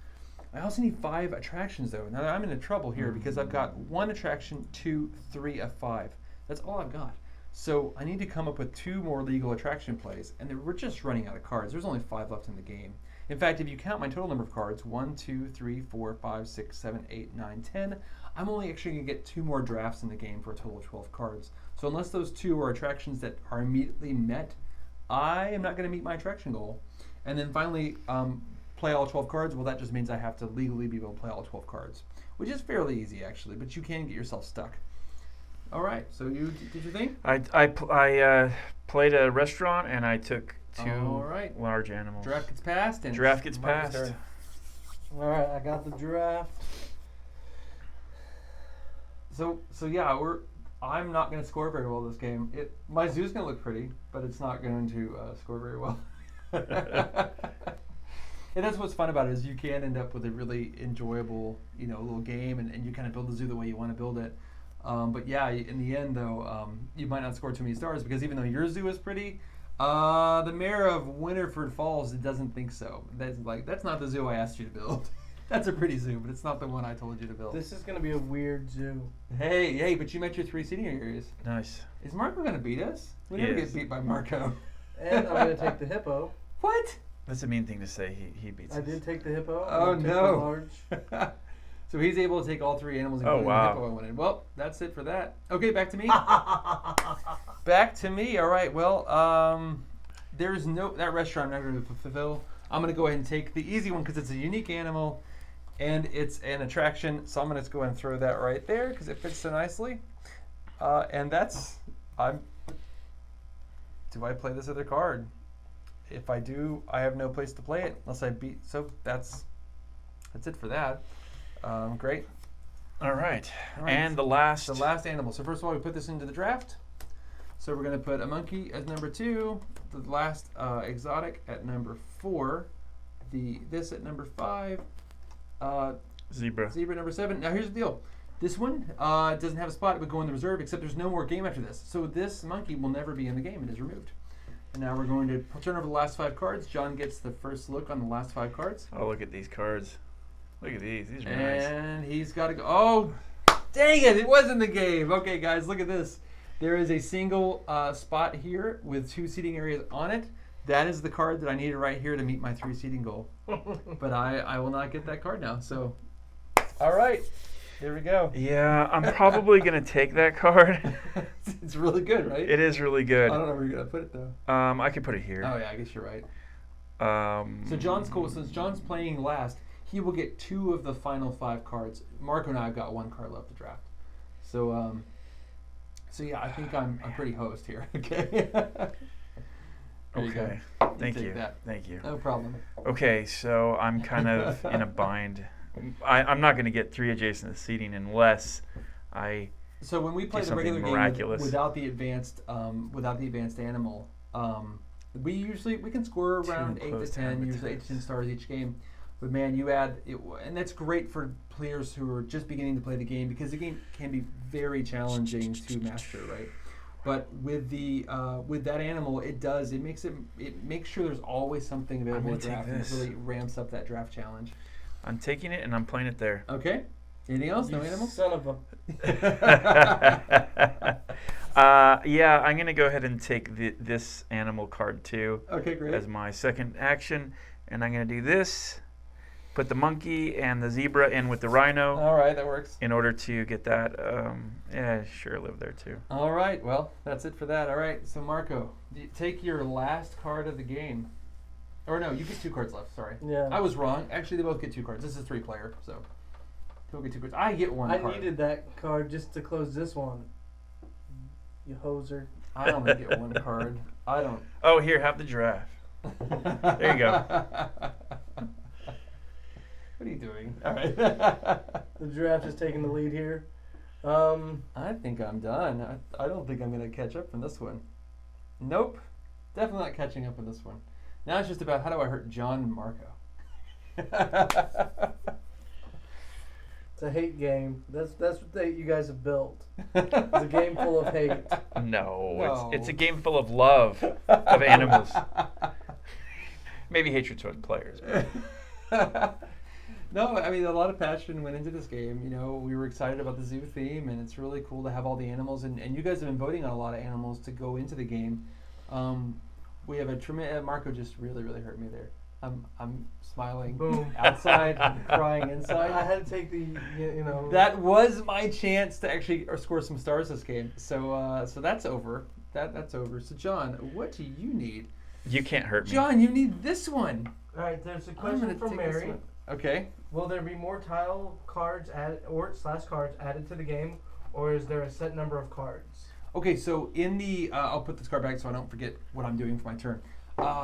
I also need 5 attractions, though. Now, I'm in trouble here because I've got 1 attraction, 2, 3 of 5. That's all I've got. So I need to come up with 2 more legal attraction plays, and we're just running out of cards. There's only 5 left in the game. In fact, if you count my total number of cards, 1, 2, 3, 4, 5, 6, 7, 8, 9, 10, I'm only actually going to get 2 more drafts in the game for a total of 12 cards. So unless those 2 are attractions that are immediately met, I am not going to meet my attraction goal. And then finally, play all 12 cards. Well, that just means I have to legally be able to play all 12 cards, which is fairly easy, actually, but you can get yourself stuck. All right, so you did your thing? I played a restaurant, and I took 2 large animals. Giraffe gets passed. And giraffe gets passed. All right, I got the giraffe. So yeah, I'm not going to score very well this game. My zoo's going to look pretty, but it's not going to score very well. And that's what's fun about it, is you can end up with a really enjoyable, little game, and you kind of build the zoo the way you want to build it. But yeah, in the end, though, you might not score too many stars, because even though your zoo is pretty, the mayor of Winterford Falls doesn't think so. That's not the zoo I asked you to build. That's a pretty zoo, but it's not the one I told you to build. This is going to be a weird zoo. Hey, but you met your 3 seating areas. Nice. Is Marco going to beat us? We never get beat by Marco. And I'm going to take the hippo. What? That's a mean thing to say. He beats us. I did take the hippo. Oh, no. Large. So he's able to take all 3 animals, including the hippo I wanted. Well, that's it for that. Okay, back to me. Back to me. All right. Well, there's that restaurant I'm not going to fulfill. I'm going to go ahead and take the easy one because it's a unique animal and it's an attraction. So I'm going to go ahead and throw that right there because it fits so nicely. And do I play this other card? If I do, I have no place to play it unless I beat. So that's it for that. Great. All right. And the last animal. So first of all, we put this into the draft. So we're going to put a monkey as number 2, the last exotic at number 4, this at number 5, zebra number 7. Now here's the deal. This one doesn't have a spot. It would go in the reserve, except there's no more game after this. So this monkey will never be in the game. It is removed. And now we're going to turn over the last 5 cards. John gets the first look on the last 5 cards. Oh, look at these cards. Look at these. These are nice. And he's got to go. Oh, dang it. It was in the game. Okay, guys, look at this. There is a single spot here with 2 seating areas on it. That is the card that I needed right here to meet my 3 seating goal. But I will not get that card now. So, all right. There we go. Yeah, I'm probably gonna take that card. It's really good, right? It is really good. I don't know where you're gonna put it though. I could put it here. Oh yeah, I guess you're right. So So John's cool. Since John's playing last, he will get 2 of the final 5 cards. Marco and I have got 1 card left to draft. So so yeah, I think I'm pretty host here. Okay. There you Okay. go. Thank take you. that. Thank you. No problem. Okay, so I'm kind of in a bind. I'm not going to get 3 adjacent to seating unless I. So when we play the something regular game miraculous. without the advanced animal, we can score around 8 to close 10, usually 8 habitats. to 10 stars each game. But man, you add it, and that's great for players who are just beginning to play the game because the game can be very challenging to master, right? But with that animal, it makes sure there's always something available gonna to draft, take and it this. really ramps up that draft challenge. I'm taking it and I'm playing it there. Okay. Anything else? No You animals? Son of a. Yeah, I'm going to go ahead and take this animal card too Okay, great. as my second action. And I'm going to do this. Put the monkey and the zebra in with the rhino All right, that works. in order to get that. Yeah, sure, live there too. All right, well, that's it for that. All right, so Marco, take your last card of the game. Or no, you get 2 cards left, sorry. Yeah. I was wrong. Actually, they both get 2 cards. This is 3-player, so he'll get 2 cards. I get 1 I card. needed that card just to close this one. You hoser. I only get 1 card. I don't. Oh, here, have the giraffe. There you go. What are you doing? All right. The giraffe is taking the lead here. I think I'm done. I don't think I'm going to catch up from this one. Nope. Definitely not catching up in this one. Now it's just about how do I hurt John and Marco. It's a hate game. That's what you guys have built. It's a game full of hate. No, No. It's a game full of love of animals. Maybe hatred toward players. No, I mean, a lot of passion went into this game. You know, we were excited about the zoo theme, and it's really cool to have all the animals. And you guys have been voting on a lot of animals to go into the game. We have a tremendous. Marco just really, really hurt me there. I'm smiling Boom. outside, I'm crying I inside. had to take the, you know. That was my chance to actually score some stars this game. So that's over. That's over. So John, what do you need? You can't hurt me. John, you need this one. All right, there's a I'm question gonna from take this Mary. one. Okay. Will there be more tile cards added or / cards added to the game, or is there a set number of cards? Okay, so in the I'll put this card back so I don't forget what I'm doing for my turn.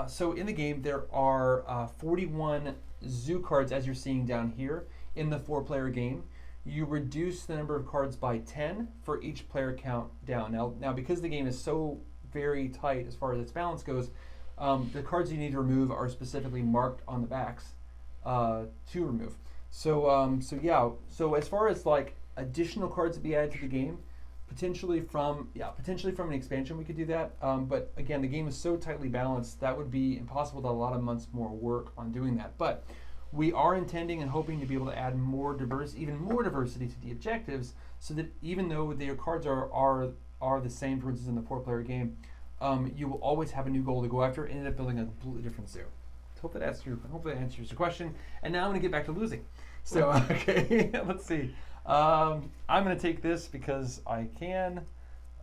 So in the game there are 41 zoo cards as you're seeing down here in the 4-player game. You reduce the number of cards by 10 for each player count down. Now because the game is so very tight as far as its balance goes, the cards you need to remove are specifically marked on the backs to remove. So so as far as like additional cards to be added to the game, potentially from an expansion we could do that. But again, the game is so tightly balanced that would be impossible to a lot of months more work on doing that. But we are intending and hoping to be able to add even more diversity to the objectives, so that even though their cards are the same, for instance, in the 4-player game, you will always have a new goal to go after and end up building a completely different zoo. Hope that answers your question. And now I'm going to get back to losing. So okay, let's see. I'm going to take this because I can.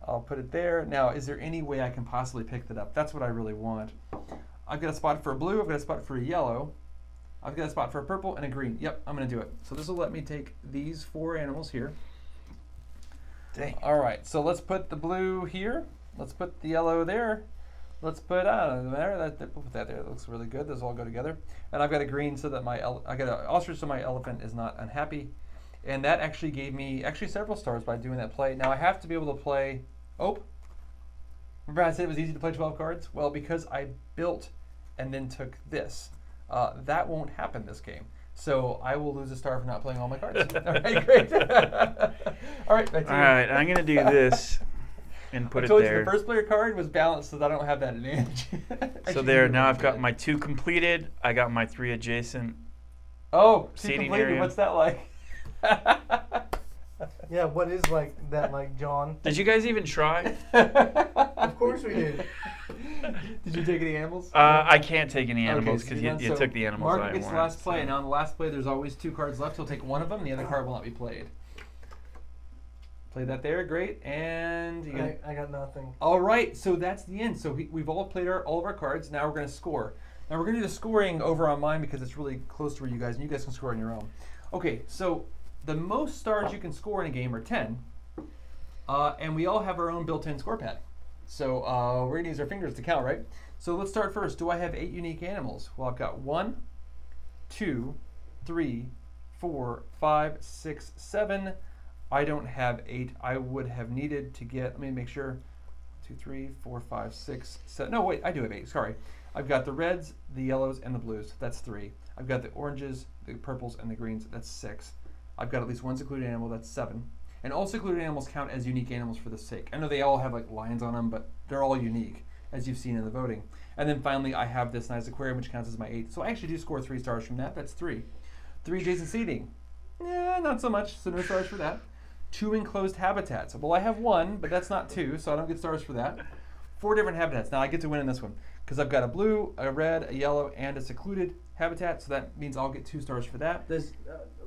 I'll put it there. Now, is there any way I can possibly pick that up? That's what I really want. I've got a spot for a blue. I've got a spot for a yellow. I've got a spot for a purple and a green. Yep, I'm going to do it. So this will let me take these 4 animals here. Dang. All right, so let's put the blue here. Let's put the yellow there. Let's put there. We'll put that there. That looks really good. Those all go together. And I've got a green so that I got an ostrich so my elephant is not unhappy. And that actually gave me several stars by doing that play. Now I have to be able to play. Oh, remember I said it was easy to play 12 cards? Well, because I built and then took this, that won't happen this game. So I will lose a star for not playing all my cards. All right, great. All right, back to you. All right, I'm going to do this and put I it told there. you the first player card was balanced, so that I don't have that advantage. So there, now I've got my 2 completed. I got my 3 adjacent. Oh, she seating completed. area. What's that like? Yeah, what is like that, like John? Did you guys even try? Of course we did. Did you take any animals? I can't take any animals Okay, because so you're done. you So took the animals Mark I gets the wanted. last play, and on the last play, there's always 2 cards left. He'll take one of them, and the other card will not be played. Play that there, great. And you got, I got nothing. all right, so that's the end. So we've all played all of our cards. Now we're going to score. Now we're going to do the scoring over on mine because it's really close to where you guys, and you guys can score on your own. Okay, so the most stars you can score in a game are 10, and we all have our own built-in score pad. So we're going to use our fingers to count, right? So let's start first. Do I have 8 unique animals? Well, I've got 1, 2, 3, 4, 5, 6, 7. I don't have 8. I would have needed to get, let me make sure, 2, 3, 4, 5, 6, 7. No, wait, I do have 8. Sorry. I've got the reds, the yellows, and the blues. That's 3. I've got the oranges, the purples, and the greens. That's 6. I've got at least one secluded animal. That's 7. And all secluded animals count as unique animals for the sake. I know they all have like lines on them, but they're all unique, as you've seen in the voting. And then finally, I have this nice aquarium, which counts as my 8. So I actually do score 3 stars from that. That's 3. 3 Jason seating. Yeah, not so much. So no stars for that. 2 enclosed habitats. Well, I have 1, but that's not 2, so I don't get stars for that. 4 different habitats. Now I get to win in this one because I've got a blue, a red, a yellow, and a secluded habitat. So that means I'll get 2 stars for that. Does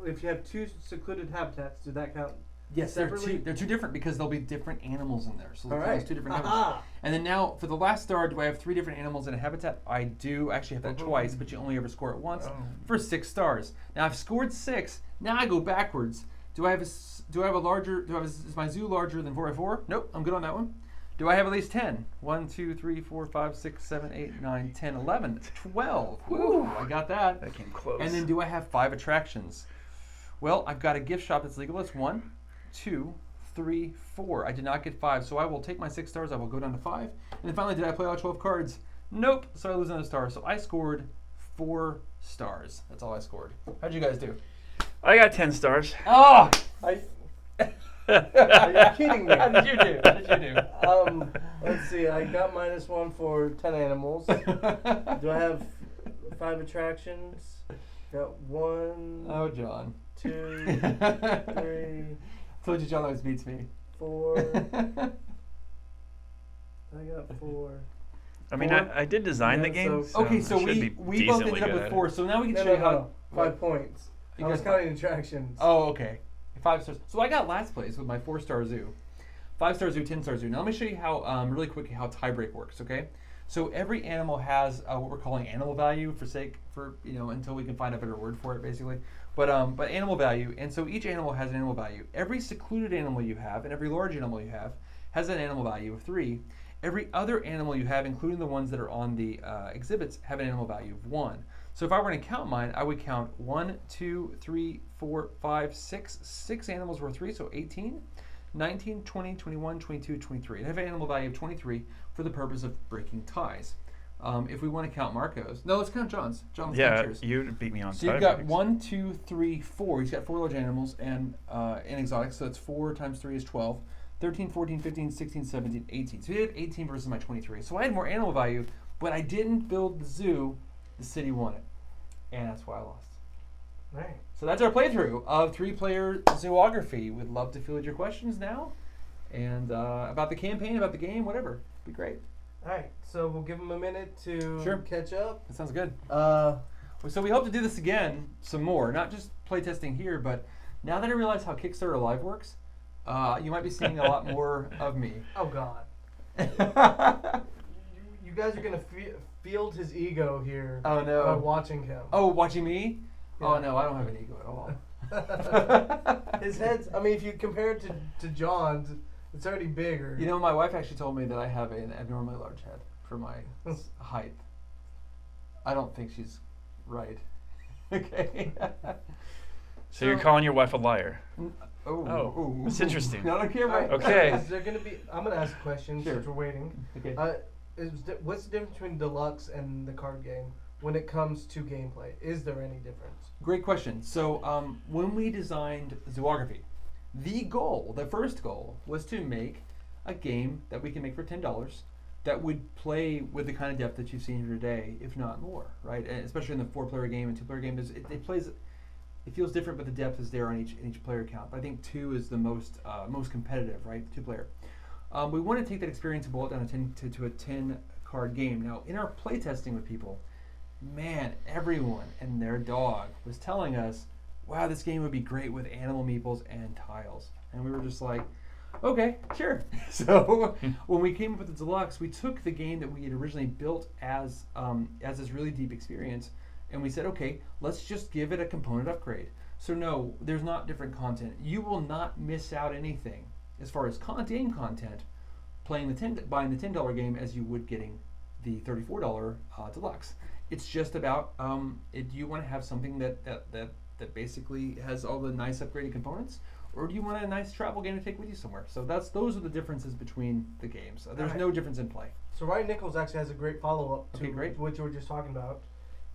if you have 2 secluded habitats, does that count? Yes, separately? they're two different because there'll be different animals in there. So All there's right. 2 different habitats. And then now for the last star, do I have 3 different animals in a habitat? I do actually have that twice, but you only ever score it once for 6 stars. Now I've scored 6. Now I go backwards. Do I have a larger? Is my zoo larger than 4x4? Nope, I'm good on that one. Do I have at least 10? 1, 2, 3, 4, 5, 6, 7, 8, 9, 10, 11, 12. Woo, I got that. That came close. And then do I have 5 attractions? Well, I've got a gift shop that's legal. That's 1, 2, 3, 4. I did not get 5, so I will take my 6 stars. I will go down to 5. And then finally, did I play all 12 cards? Nope, so I lose another star. So I scored 4 stars. That's all I scored. How'd you guys do? I got 10 stars. Oh! Are you kidding me? How did you do? Let's see. I got -1 for 10 animals. Do I have 5 attractions? Got 1. Oh, John. 2, 3, Told you John always beats me. 4. I got 4. I mean, 4. I did design the Yeah, game. so- So Okay, so I should be we both decently ended up good with at 4. it. So now we can No, show you no, how. no. 5 points. You I was guys- counting attractions. Oh, okay. 5 stars. So I got last place with my 4-star zoo. 5-star zoo, 10-star zoo. Now let me show you how, really quickly, how tiebreak works. Okay. So every animal has what we're calling animal value until we can find a better word for it, basically. But animal value, and so each animal has an animal value. Every secluded animal you have, and every large animal you have, has an animal value of 3. Every other animal you have, including the ones that are on the exhibits, have an animal value of 1. So if I were to count mine, I would count 1, 2, 3, 4, 5, 6. 6 animals were 3, so 18, 19, 20, 21, 22, 23. And I have an animal value of 23 for the purpose of breaking ties. If we want to count Marco's, no, let's count John's. John's yours. You beat me on So you've got tiebreaks. 1, 2, 3, 4. He's got 4 large animals and exotics, so it's 4 times 3 is 12. 13, 14, 15, 16, 17, 18. So he had 18 versus my 23. So I had more animal value, but I didn't build the zoo. The city won it. And that's why I lost. Right. So that's our playthrough of 3-player Zoo-ography. We'd love to field your questions now. And about the campaign, about the game, whatever. It'd be great. All right. So we'll give them a minute to Sure. catch up. That sounds good. Uh, So we hope to do this again some more. Not just playtesting here, but now that I realize how Kickstarter Live works, you might be seeing a lot more of me. oh God. You guys are gonna field his ego here. Oh, no. By watching him. Oh, watching me? Yeah. Oh, no, I don't have an ego at all. His head's. I mean, if you compare it to John's, it's already bigger. You know, my wife actually told me that I have an abnormally large head for my height. I don't think she's right. Okay. So you're calling your wife a liar? Oh, that's interesting. Not on camera. Alright, Okay. Is there gonna be? I'm gonna ask a question Sure. since we're waiting. Okay. What's the difference between deluxe and the card game when it comes to gameplay? Is there any difference? Great question. So when we designed Zoo-ography, the first goal, was to make a game that we can make for $10 that would play with the kind of depth that you've seen here today, if not more, right? And especially in the 4-player game and 2-player game, it feels different, but the depth is there on each player count. But I think 2 is the most competitive, right? 2-player. We want to take that experience and boil it down to a 10-card game. Now, in our playtesting with people, man, everyone and their dog was telling us, wow, this game would be great with animal meeples and tiles. And we were just like, Okay, sure. So when we came up with the deluxe, we took the game that we had originally built as this really deep experience, and we said, okay, let's just give it a component upgrade. So no, there's not different content. You will not miss out anything as far as game content buying the $10 game as you would getting the $34 deluxe. It's just about do you want to have something that basically has all the nice upgraded components, or do you want a nice travel game to take with you somewhere? So those are the differences between the games. There's no difference in play. So Ryan Nichols actually has a great follow-up to great. what you were just talking about.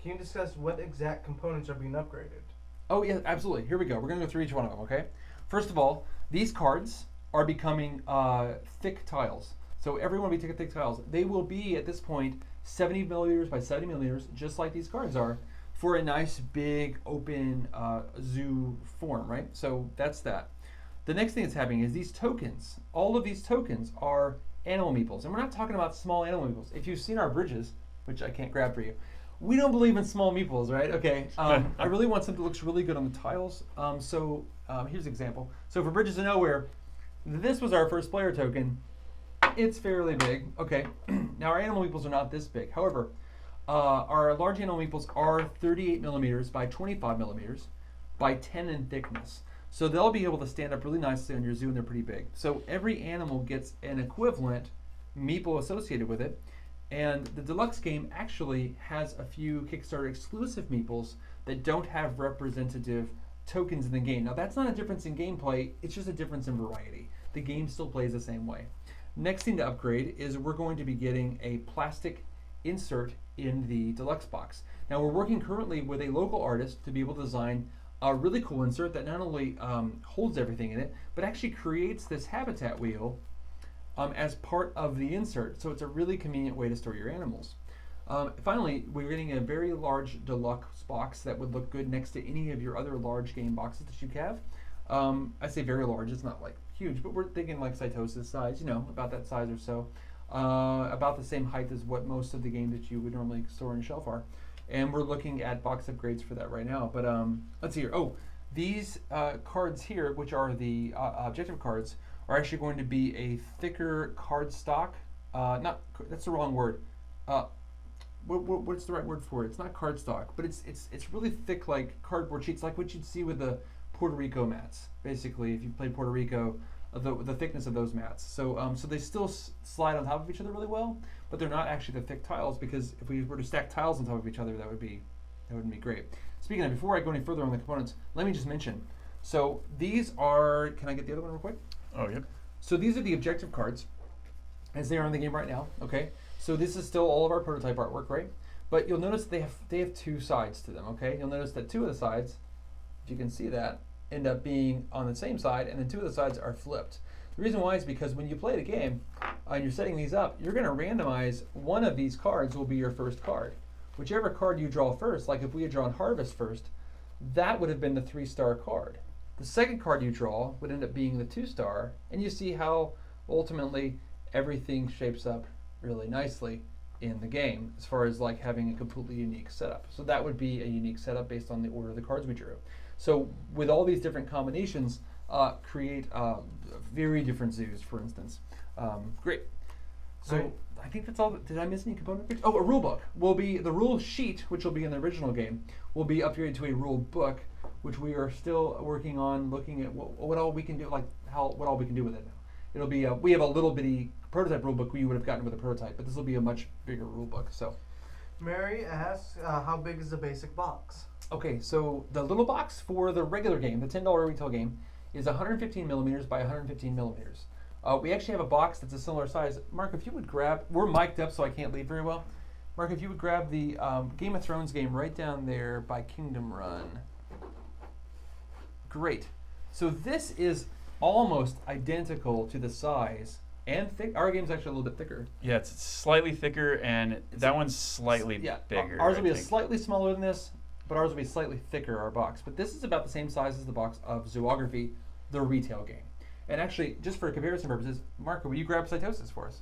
Can you discuss what exact components are being upgraded? Oh yeah, absolutely. Here we go. We're going to go through each one of them, okay? First of all, these cards are becoming thick tiles. So everyone will be taking thick tiles. They will be, at this point, 70 millimeters by 70 millimeters, just like these cards are, for a nice big open zoo form, right? So that's that. The next thing that's happening is these tokens. All of these tokens are animal meeples. And we're not talking about small animal meeples. If you've seen our bridges, which I can't grab for you, we don't believe in small meeples, right? Okay. I really want something that looks really good on the tiles. Here's an example. So for Bridges to Nowhere, this was our first player token. It's fairly big. Okay. Now our animal meeples are not this big. However, our large animal meeples are 38 millimeters by 25 millimeters by 10 in thickness. So they'll be able to stand up really nicely on your zoo, and they're pretty big. So every animal gets an equivalent meeple associated with it. And the deluxe game actually has a few Kickstarter exclusive meeples that don't have representative tokens in the game. Now that's not a difference in gameplay, it's just a difference in variety. The game still plays the same way. Next thing to upgrade is we're going to be getting a plastic insert in the deluxe box. Now we're working currently with a local artist to be able to design a really cool insert that not only holds everything in it, but actually creates this habitat wheel as part of the insert. So it's a really convenient way to store your animals. Finally, we're getting a very large deluxe box that would look good next to any of your other large game boxes that you have. I say very large, it's not like huge, but we're thinking like Cytosis size, about that size or so. About the same height as what most of the games that you would normally store on a shelf are. And we're looking at box upgrades for that right now. But let's see here. Oh, these cards here, which are the objective cards, are actually going to be a thicker card stock. That's the wrong word. What's the right word for it? It's not cardstock, but it's really thick, like cardboard sheets, like what you'd see with the Puerto Rico mats. Basically, if you played Puerto Rico, the thickness of those mats. So they still slide on top of each other really well, but they're not actually the thick tiles, because if we were to stack tiles on top of each other, that wouldn't be great. Speaking of, before I go any further on the components, let me just mention. So these are. Can I get the other one real quick? Oh, yeah. So these are the objective cards, as they are in the game right now. Okay. So this is still all of our prototype artwork, right? But you'll notice they have two sides to them. Okay. You'll notice that two of the sides, if you can see that, end up being on the same side, and then two of the sides are flipped. The reason why is because when you play the game and you're setting these up, you're going to randomize one of these cards will be your first card. Whichever card you draw first, like if we had drawn Harvest first, that would have been the 3-star card. The second card you draw would end up being the 2-star, and you see how ultimately everything shapes up really nicely in the game as far as like having a completely unique setup. So that would be a unique setup based on the order of the cards we drew. So with all these different combinations, create very different zoos, for instance. Great. So right. I think that's all. Did I miss any component? Oh, a rule book will be the rule sheet, which will be in the original game, will be upgraded to a rule book, which we are still working on, looking at what all we can do, like what all we can do with it now. It'll be we have a little bitty prototype rule book we would have gotten with a prototype, but this will be a much bigger rule book. So, Mary asks, how big is the basic box? okay, so the little box for the regular game, the $10 retail game, is 115 millimeters by 115 millimeters. We actually have a box that's a similar size. Mark, if you would grab, we're mic'd up so I can't leave very well. Mark, if you would grab the Game of Thrones game right down there by Kingdom Run. Great. So this is almost identical to the size and thick. Our game's actually a little bit thicker. Yeah, it's slightly thicker, and that one's slightly bigger. Ours will be slightly smaller than this, but ours will be slightly thicker, our box. But this is about the same size as the box of Zoo-ography, the retail game. And actually, just for comparison purposes, Marco, will you grab Cytosis for us?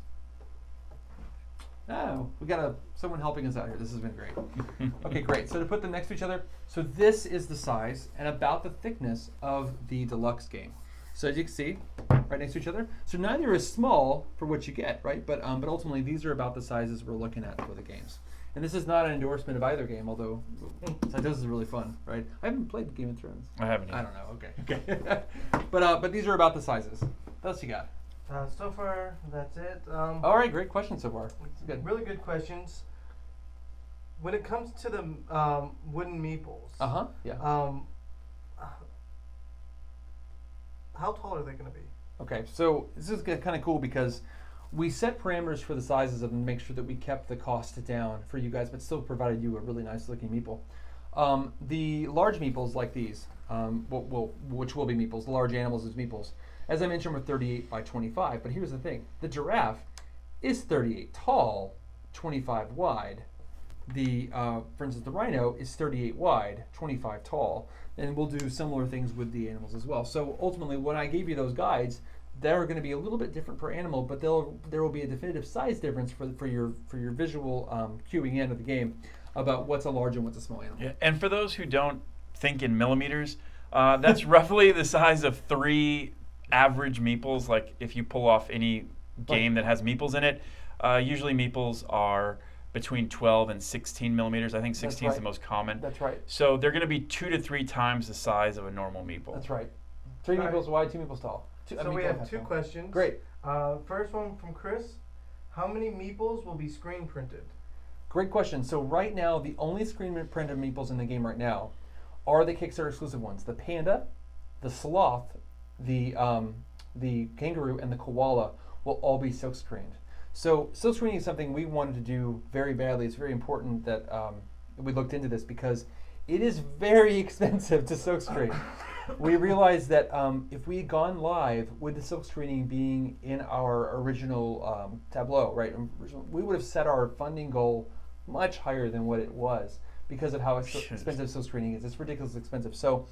Oh, we got someone helping us out here. This has been great. Okay, great. So to put them next to each other, so this is the size and about the thickness of the deluxe game. So as you can see, right next to each other. So neither is small for what you get, right? But ultimately these are about the sizes we're looking at for the games. And this is not an endorsement of either game, although this is really fun, right? I haven't played Game of Thrones. I haven't. I don't know. Okay. But these are about the sizes. What else you got? So far, that's it. All right, great question so far. It's good. Really good questions. When it comes to the wooden meeples, Yeah. how tall are they going to be? Okay, so this is kind of cool because we set parameters for the sizes of them to make sure that we kept the cost down for you guys, but still provided you a really nice looking meeple. The large meeples like these, which will be meeples, the large animals as meeples, as I mentioned, were 38 by 25. But here's the thing: the giraffe is 38 tall, 25 wide. For instance, the rhino is 38 wide, 25 tall, and we'll do similar things with the animals as well. So ultimately, when I gave you those guides, they're going to be a little bit different per animal, but there will be a definitive size difference for your visual cueing in of the game about what's a large and what's a small animal. Yeah, and for those who don't think in millimeters, that's roughly the size of 3 average meeples. Like if you pull off any game that has meeples in it, usually meeples are between 12 and 16 millimeters. I think 16 is the most common. That's right. So they're going to be 2 to 3 times the size of a normal meeple. That's right. 3 meeples wide, 2 meeples tall. So we have 2 questions. Great. First one from Chris. How many meeples will be screen printed? Great question. So right now, the only screen printed meeples in the game right now are the Kickstarter exclusive ones. The panda, the sloth, the kangaroo, and the koala will all be silk screened. So silk screening is something we wanted to do very badly. It's very important that we looked into this because it is very expensive to silk screen. We realized that if we had gone live with the silk screening being in our original tableau, right, we would have set our funding goal much higher than what it was because of how expensive silk screening is. It's ridiculously expensive. So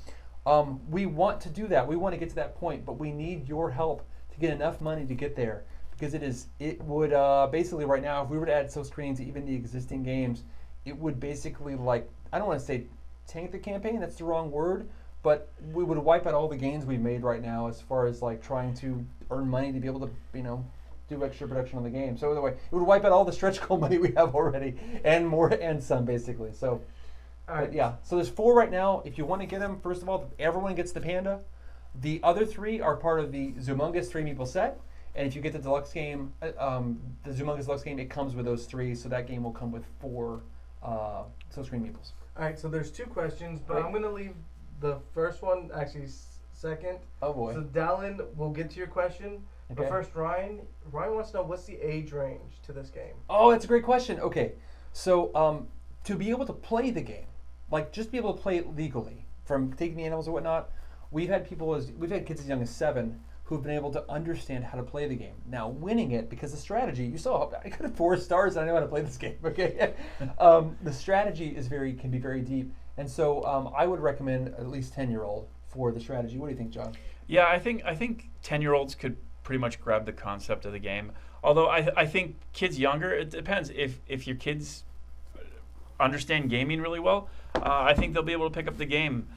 we want to do that. We want to get to that point, but we need your help to get enough money to get there because it would basically right now, if we were to add silk screening to even the existing games, it would basically I don't want to say tank the campaign, that's the wrong word, but we would wipe out all the gains we've made right now as far as trying to earn money to be able to, do extra production on the game. So anyway, it would wipe out all the stretch goal money we have already and more and some basically. So, yeah. So there's 4 right now. If you want to get them, first of all, everyone gets the panda. The other 3 are part of the Zoo-mongous 3 meeple set. And if you get the deluxe game, the Zoo-mongous deluxe game, it comes with those 3. So that game will come with 4 silk screen meeples. All right. So there's 2 questions, but I'm going to leave the first one actually second. Oh boy. So Dallin, we'll get to your question. Okay. But first, Ryan wants to know what's the age range to this game? Oh, that's a great question. Okay, so to be able to play the game, just be able to play it legally, from taking the animals or whatnot, we've had kids as young as 7 who've been able to understand how to play the game. Now, winning it, because the strategy, you saw, I got 4 stars and I know how to play this game, okay? The strategy can be very deep. And so I would recommend at least 10-year-old for the strategy. What do you think, John? Yeah, I think 10-year-olds could pretty much grab the concept of the game. Although I think kids younger, it depends. If your kids understand gaming really well, I think they'll be able to pick up the game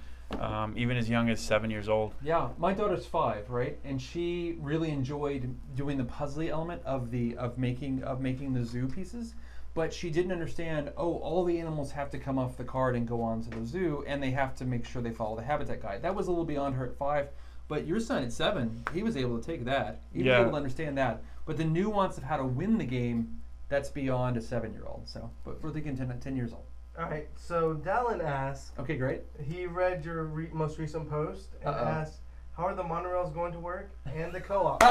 even as young as 7 years old. Yeah, my daughter's 5, right? And she really enjoyed doing the puzzly element of making the zoo pieces. But she didn't understand, all the animals have to come off the card and go on to the zoo, and they have to make sure they follow the habitat guide. That was a little beyond her at 5, but your son at 7, he was able to take that. He was able to understand that. But the nuance of how to win the game, that's beyond a 7-year-old. So, but we're thinking 10 years old. All right, so Dallin asks. Okay, great. He read your most recent post and asked, how are the monorails going to work and the co-op?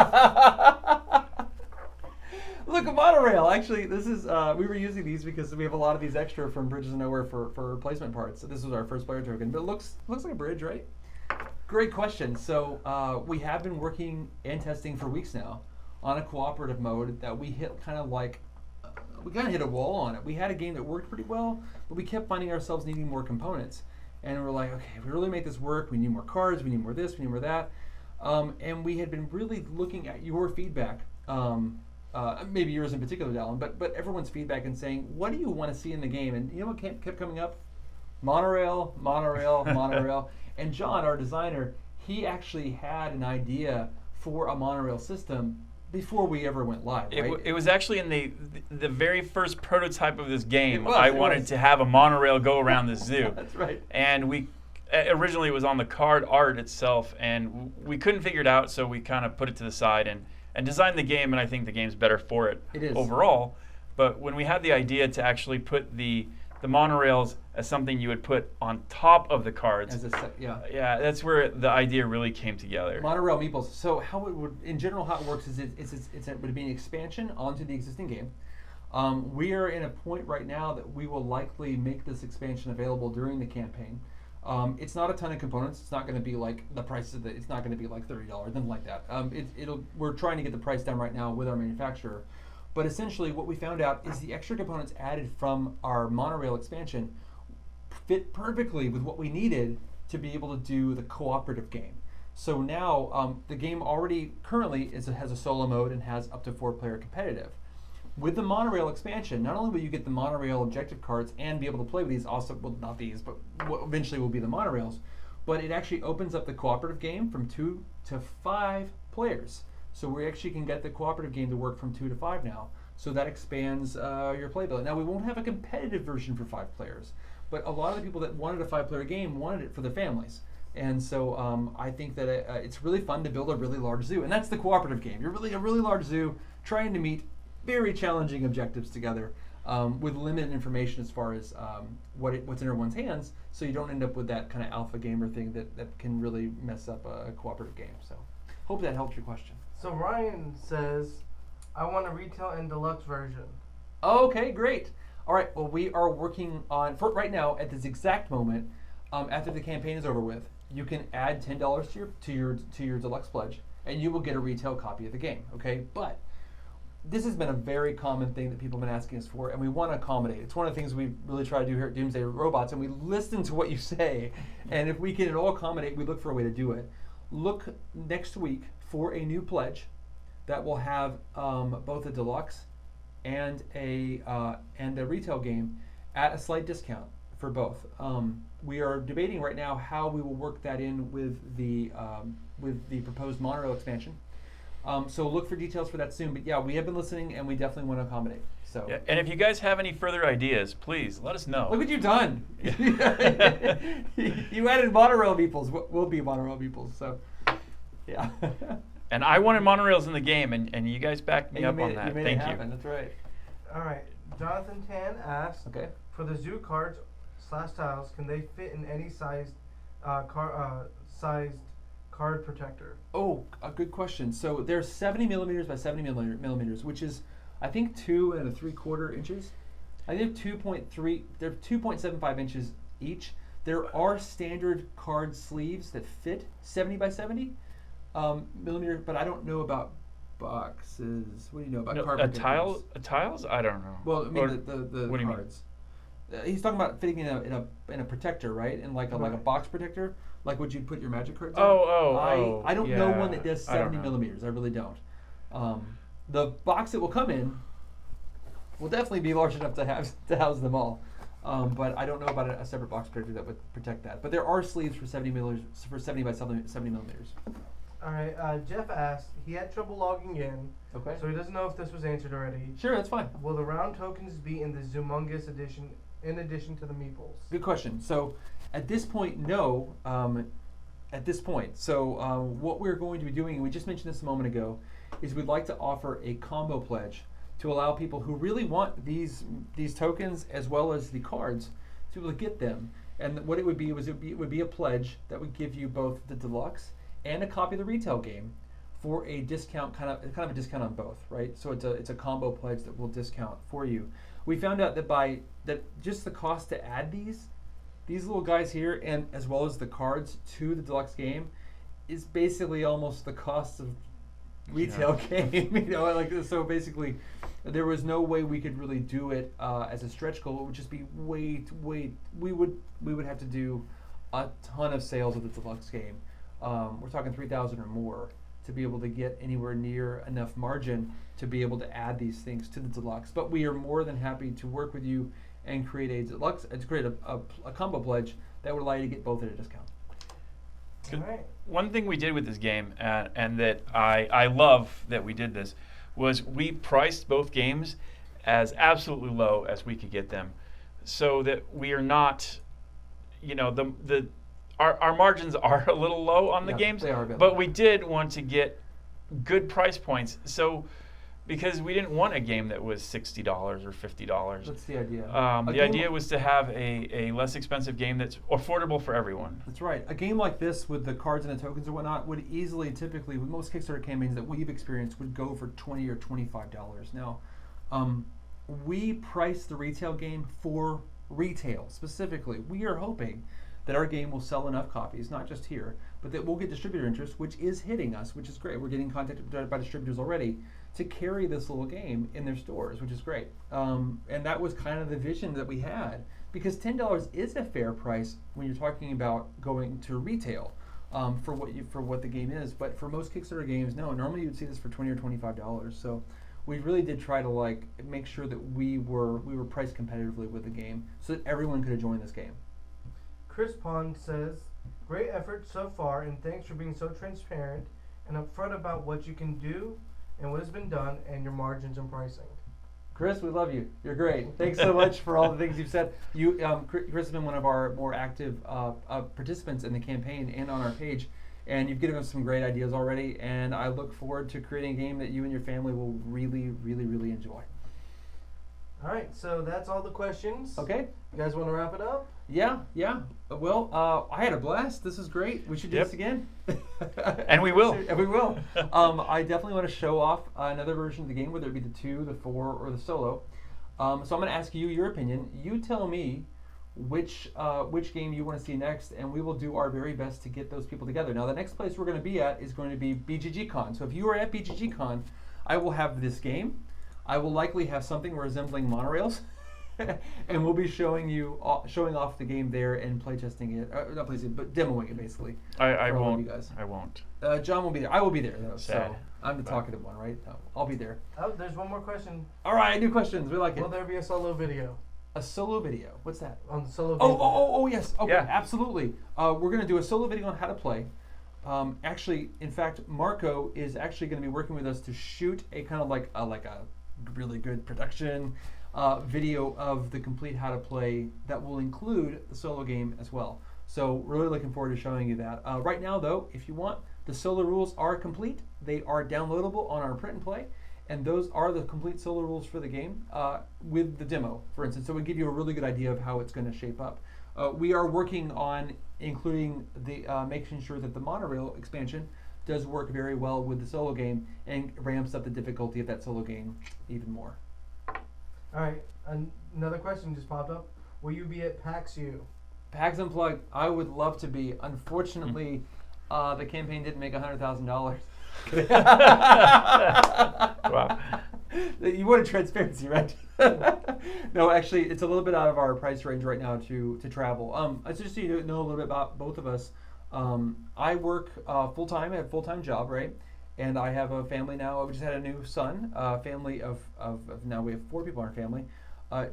Look, a monorail. Actually, this is we were using these because we have a lot of these extra from Bridges of Nowhere for replacement parts. So this was our first player token, but it looks like a bridge, right? Great question. So we have been working and testing for weeks now on a cooperative mode that we hit we kind of hit a wall on it. We had a game that worked pretty well, but we kept finding ourselves needing more components. And we're like, okay, if we really make this work, we need more cards, we need more this, we need more that. And we had been really looking at your feedback, maybe yours in particular, Dallin, but everyone's feedback and saying, what do you want to see in the game? And you know what kept coming up? Monorail, monorail, monorail. And John, our designer, he actually had an idea for a monorail system before we ever went live, right? It was actually in the very first prototype of this game. It I was. wanted to have a monorail go around the zoo. That's right. And we originally it was on the card art itself, and we couldn't figure it out, so we kind of put it to the side and designed the game, and I think the game's better for it, It is. overall. But when we had the idea to actually put the monorails as something you would put on top of the cards, As a yeah. yeah, that's where the idea really came together. Monorail meeples. So how it would, in general, how it works is it would be an expansion onto the existing game. We are in a point right now that we will likely make this expansion available during the campaign. It's not a ton of components. It's not going to be like the price of it's not going to be like $30, nothing like that. We're trying to get the price down right now with our manufacturer. But essentially, what we found out is the extra components added from our monorail expansion fit perfectly with what we needed to be able to do the cooperative game. So now the game already currently has a solo mode and has up to 4-player competitive. With the monorail expansion, not only will you get the monorail objective cards and be able to play with these, also, well, not these, but what eventually will be the monorails, but it actually opens up the cooperative game from 2 to 5 players. So we actually can get the cooperative game to work from 2 to 5 now. So that expands your playability. Now we won't have a competitive version for 5 players, but a lot of the people that wanted a 5-player game wanted it for their families. And so I think that it's really fun to build a really large zoo, and that's the cooperative game. You're really a really large zoo trying to meet very challenging objectives together with limited information as far as what's in everyone's hands, so you don't end up with that kind of alpha gamer thing that can really mess up a cooperative game. So hope that helps your question. So Ryan says, I want a retail and deluxe version. Okay, great. All right, well, we are working on, for right now, at this exact moment, after the campaign is over with, you can add $10 to your deluxe pledge, and you will get a retail copy of the game, okay? But this has been a very common thing that people have been asking us for, and we want to accommodate. It's one of the things we really try to do here at Doomsday Robots, and we listen to what you say, and if we can at all accommodate, we look for a way to do it. Look next week for a new pledge that will have both a deluxe and a retail game at a slight discount for both. We are debating right now how we will work that in with the proposed monorail expansion. So look for details for that soon. But yeah, we have been listening, and we definitely want to accommodate. So. Yeah, and if you guys have any further ideas, please let us know. Look what you've done. You added monorail meeples. We'll be monorail meeples. So, yeah. And I wanted monorails in the game, and you guys backed me up on that. You made Thank it you. happen. That's right. All right. Jonathan Tan asked, Okay. for the zoo cards / tiles, can they fit in any sized card protector? Oh, a good question. So they're 70 millimeters by 70 millimeters, which is, I think, 2 3/4 inches. I think 2.3. They're 2.75 inches each. There are standard card sleeves that fit 70 by 70 millimeter, but I don't know about boxes. What do you know about card protectors? Tiles? I don't know. Well, I mean Or the what do you cards. He's talking about fitting in a protector, right? In like a box protector, like would you put your magic cards in? I don't know one that does 70 millimeters. I really don't. The box it will come in will definitely be large enough to house them all. But I don't know about a separate box protector that would protect that. But there are sleeves for 70 millimeters, for 70 by 70 millimeters. All right. Jeff asked, he had trouble logging in, Okay. so he doesn't know if this was answered already. Sure, that's fine. Will the round tokens be in the Zoo-mongous edition in addition to the meeples? Good question. So at this point, no. At this point, so what we're going to be doing, and we just mentioned this a moment ago, is we'd like to offer a combo pledge to allow people who really want these tokens as well as the cards to be able to get them. And what it would be was it would be a pledge that would give you both the deluxe and a copy of the retail game for a discount, kind of a discount on both, right? So it's a combo pledge that will discount for you. We found out that just the cost to add these little guys here, and as well as the cards to the deluxe game, is basically almost the cost of retail game. So basically, there was no way we could really do it as a stretch goal. It would just be way. We would have to do a ton of sales of the deluxe game. We're talking 3,000 or more to be able to get anywhere near enough margin to be able to add these things to the deluxe. But we are more than happy to work with you and create a deluxe, to create a combo pledge that would allow you to get both at a discount. All right. One thing we did with this game, and that I love that we did this, was we priced both games as absolutely low as we could get them, so that we are not, our margins are a little low on the games, they are a bit but low. we did want to get good price points. So because we didn't want a game that was $60 or $50. That's the idea. The idea was to have a less expensive game that's affordable for everyone. That's right. A game like this with the cards and the tokens and whatnot would easily, typically, with most Kickstarter campaigns that we've experienced, would go for $20 or $25. Now, we price the retail game for retail specifically. We are hoping that our game will sell enough copies, not just here, but that we'll get distributor interest, which is hitting us, which is great. We're getting contacted by distributors already to carry this little game in their stores, which is great. And that was kind of the vision that we had, because $10 is a fair price when you're talking about going to retail for what the game is. But for most Kickstarter games, no. Normally you'd see this for $20 or $25. So we really did try to make sure that we were priced competitively with the game, so that everyone could join this game. Chris Pond says, "Great effort so far, and thanks for being so transparent and upfront about what you can do and what has been done and your margins and pricing." Chris, we love you. You're great. Thanks so much for all the things you've said. Chris has been one of our more active participants in the campaign and on our page, and you've given us some great ideas already, and I look forward to creating a game that you and your family will really, really, really enjoy. All right, so that's all the questions. Okay? You guys want to wrap it up? Yeah. Well, I had a blast. This is great. We should do Yep. this again. And we will. And we will. I definitely want to show off another version of the game, whether it be the 2, the 4, or the solo. So I'm going to ask you your opinion. You tell me which game you want to see next, and we will do our very best to get those people together. Now, the next place we're going to be at is going to be BGG-Con. So if you are at BGG-Con, I will have this game. I will likely have something resembling monorails. And we'll be showing off the game there and playtesting it. Not playtesting, but demoing it basically. I for all of won't. you guys. I won't. John will be there. I will be there though. Sad. So I'm the talkative one, right? No, I'll be there. Oh, there's one more question. All right, new questions. We like it. Will there be a solo video A solo video. What's that? on the solo video? Oh, yes. Okay, Yeah. absolutely. We're gonna do a solo video on how to play. Actually, in fact, Marco is actually going to be working with us to shoot a kind of like a really good production video of the complete how to play that will include the solo game as well. So really looking forward to showing you that. Right now, though, if you want, the solo rules are complete. They are downloadable on our print and play, and those are the complete solo rules for the game with the demo, for instance. So we give you a really good idea of how it's going to shape up. We are working on including the making sure that the monorail expansion does work very well with the solo game and ramps up the difficulty of that solo game even more. All right, another question just popped up. Will you be at PAX U? PAX Unplugged, I would love to be. Unfortunately, the campaign didn't make $100,000. Wow. You wanted transparency, right? No, actually, it's a little bit out of our price range right now to travel. Just so you know a little bit about both of us. I work full time. I have a full time job, right? And I have a family now. We just had a new son. Family of now we have 4 people in our family.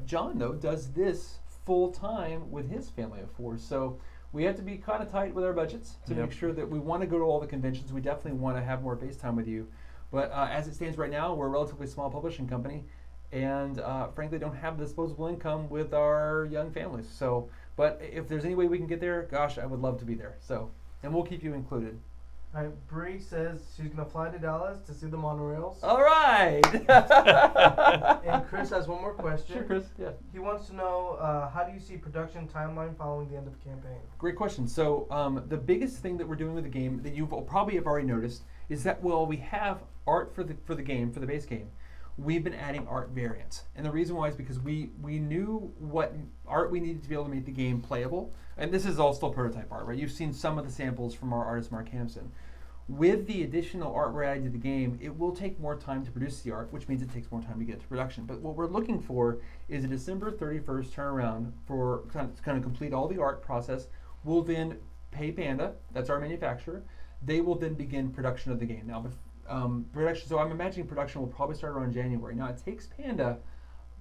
John though does this full time with his family of 4. So we have to be kind of tight with our budgets to make sure that we want to go to all the conventions. We definitely want to have more face time with you. But as it stands right now, we're a relatively small publishing company, and frankly don't have disposable income with our young families. So, but if there's any way we can get there, gosh, I would love to be there. So, and we'll keep you included. All right, Bree says she's going to fly to Dallas to see the monorails. All right. And Chris has one more question. Sure, Chris. Yeah. He wants to know, how do you see production timeline following the end of the campaign? Great question. So the biggest thing that we're doing with the game that you probably have already noticed is that while we have art for the game, for the base game, we've been adding art variants. And the reason why is because we knew what art we needed to be able to make the game playable. And this is all still prototype art, right? You've seen some of the samples from our artist, Mark Hampson. With the additional art we're adding to the game, it will take more time to produce the art, which means it takes more time to get to production. But what we're looking for is a December 31st turnaround for kind of complete all the art process. We'll then pay Panda, that's our manufacturer. They will then begin production of the game. Now, production. So I'm imagining production will probably start around January. Now it takes Panda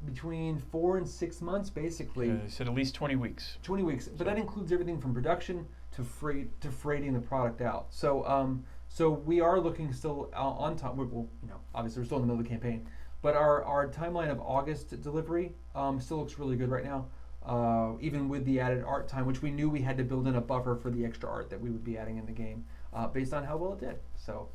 between 4 and 6 months, basically. They said at least 20 weeks. 20 weeks, but that includes everything from production to freighting the product out. So so we are looking still on time. Well, obviously we're still in the middle of the campaign, but our timeline of August delivery still looks really good right now. Even with the added art time, which we knew we had to build in a buffer for the extra art that we would be adding in the game, based on how well it did. So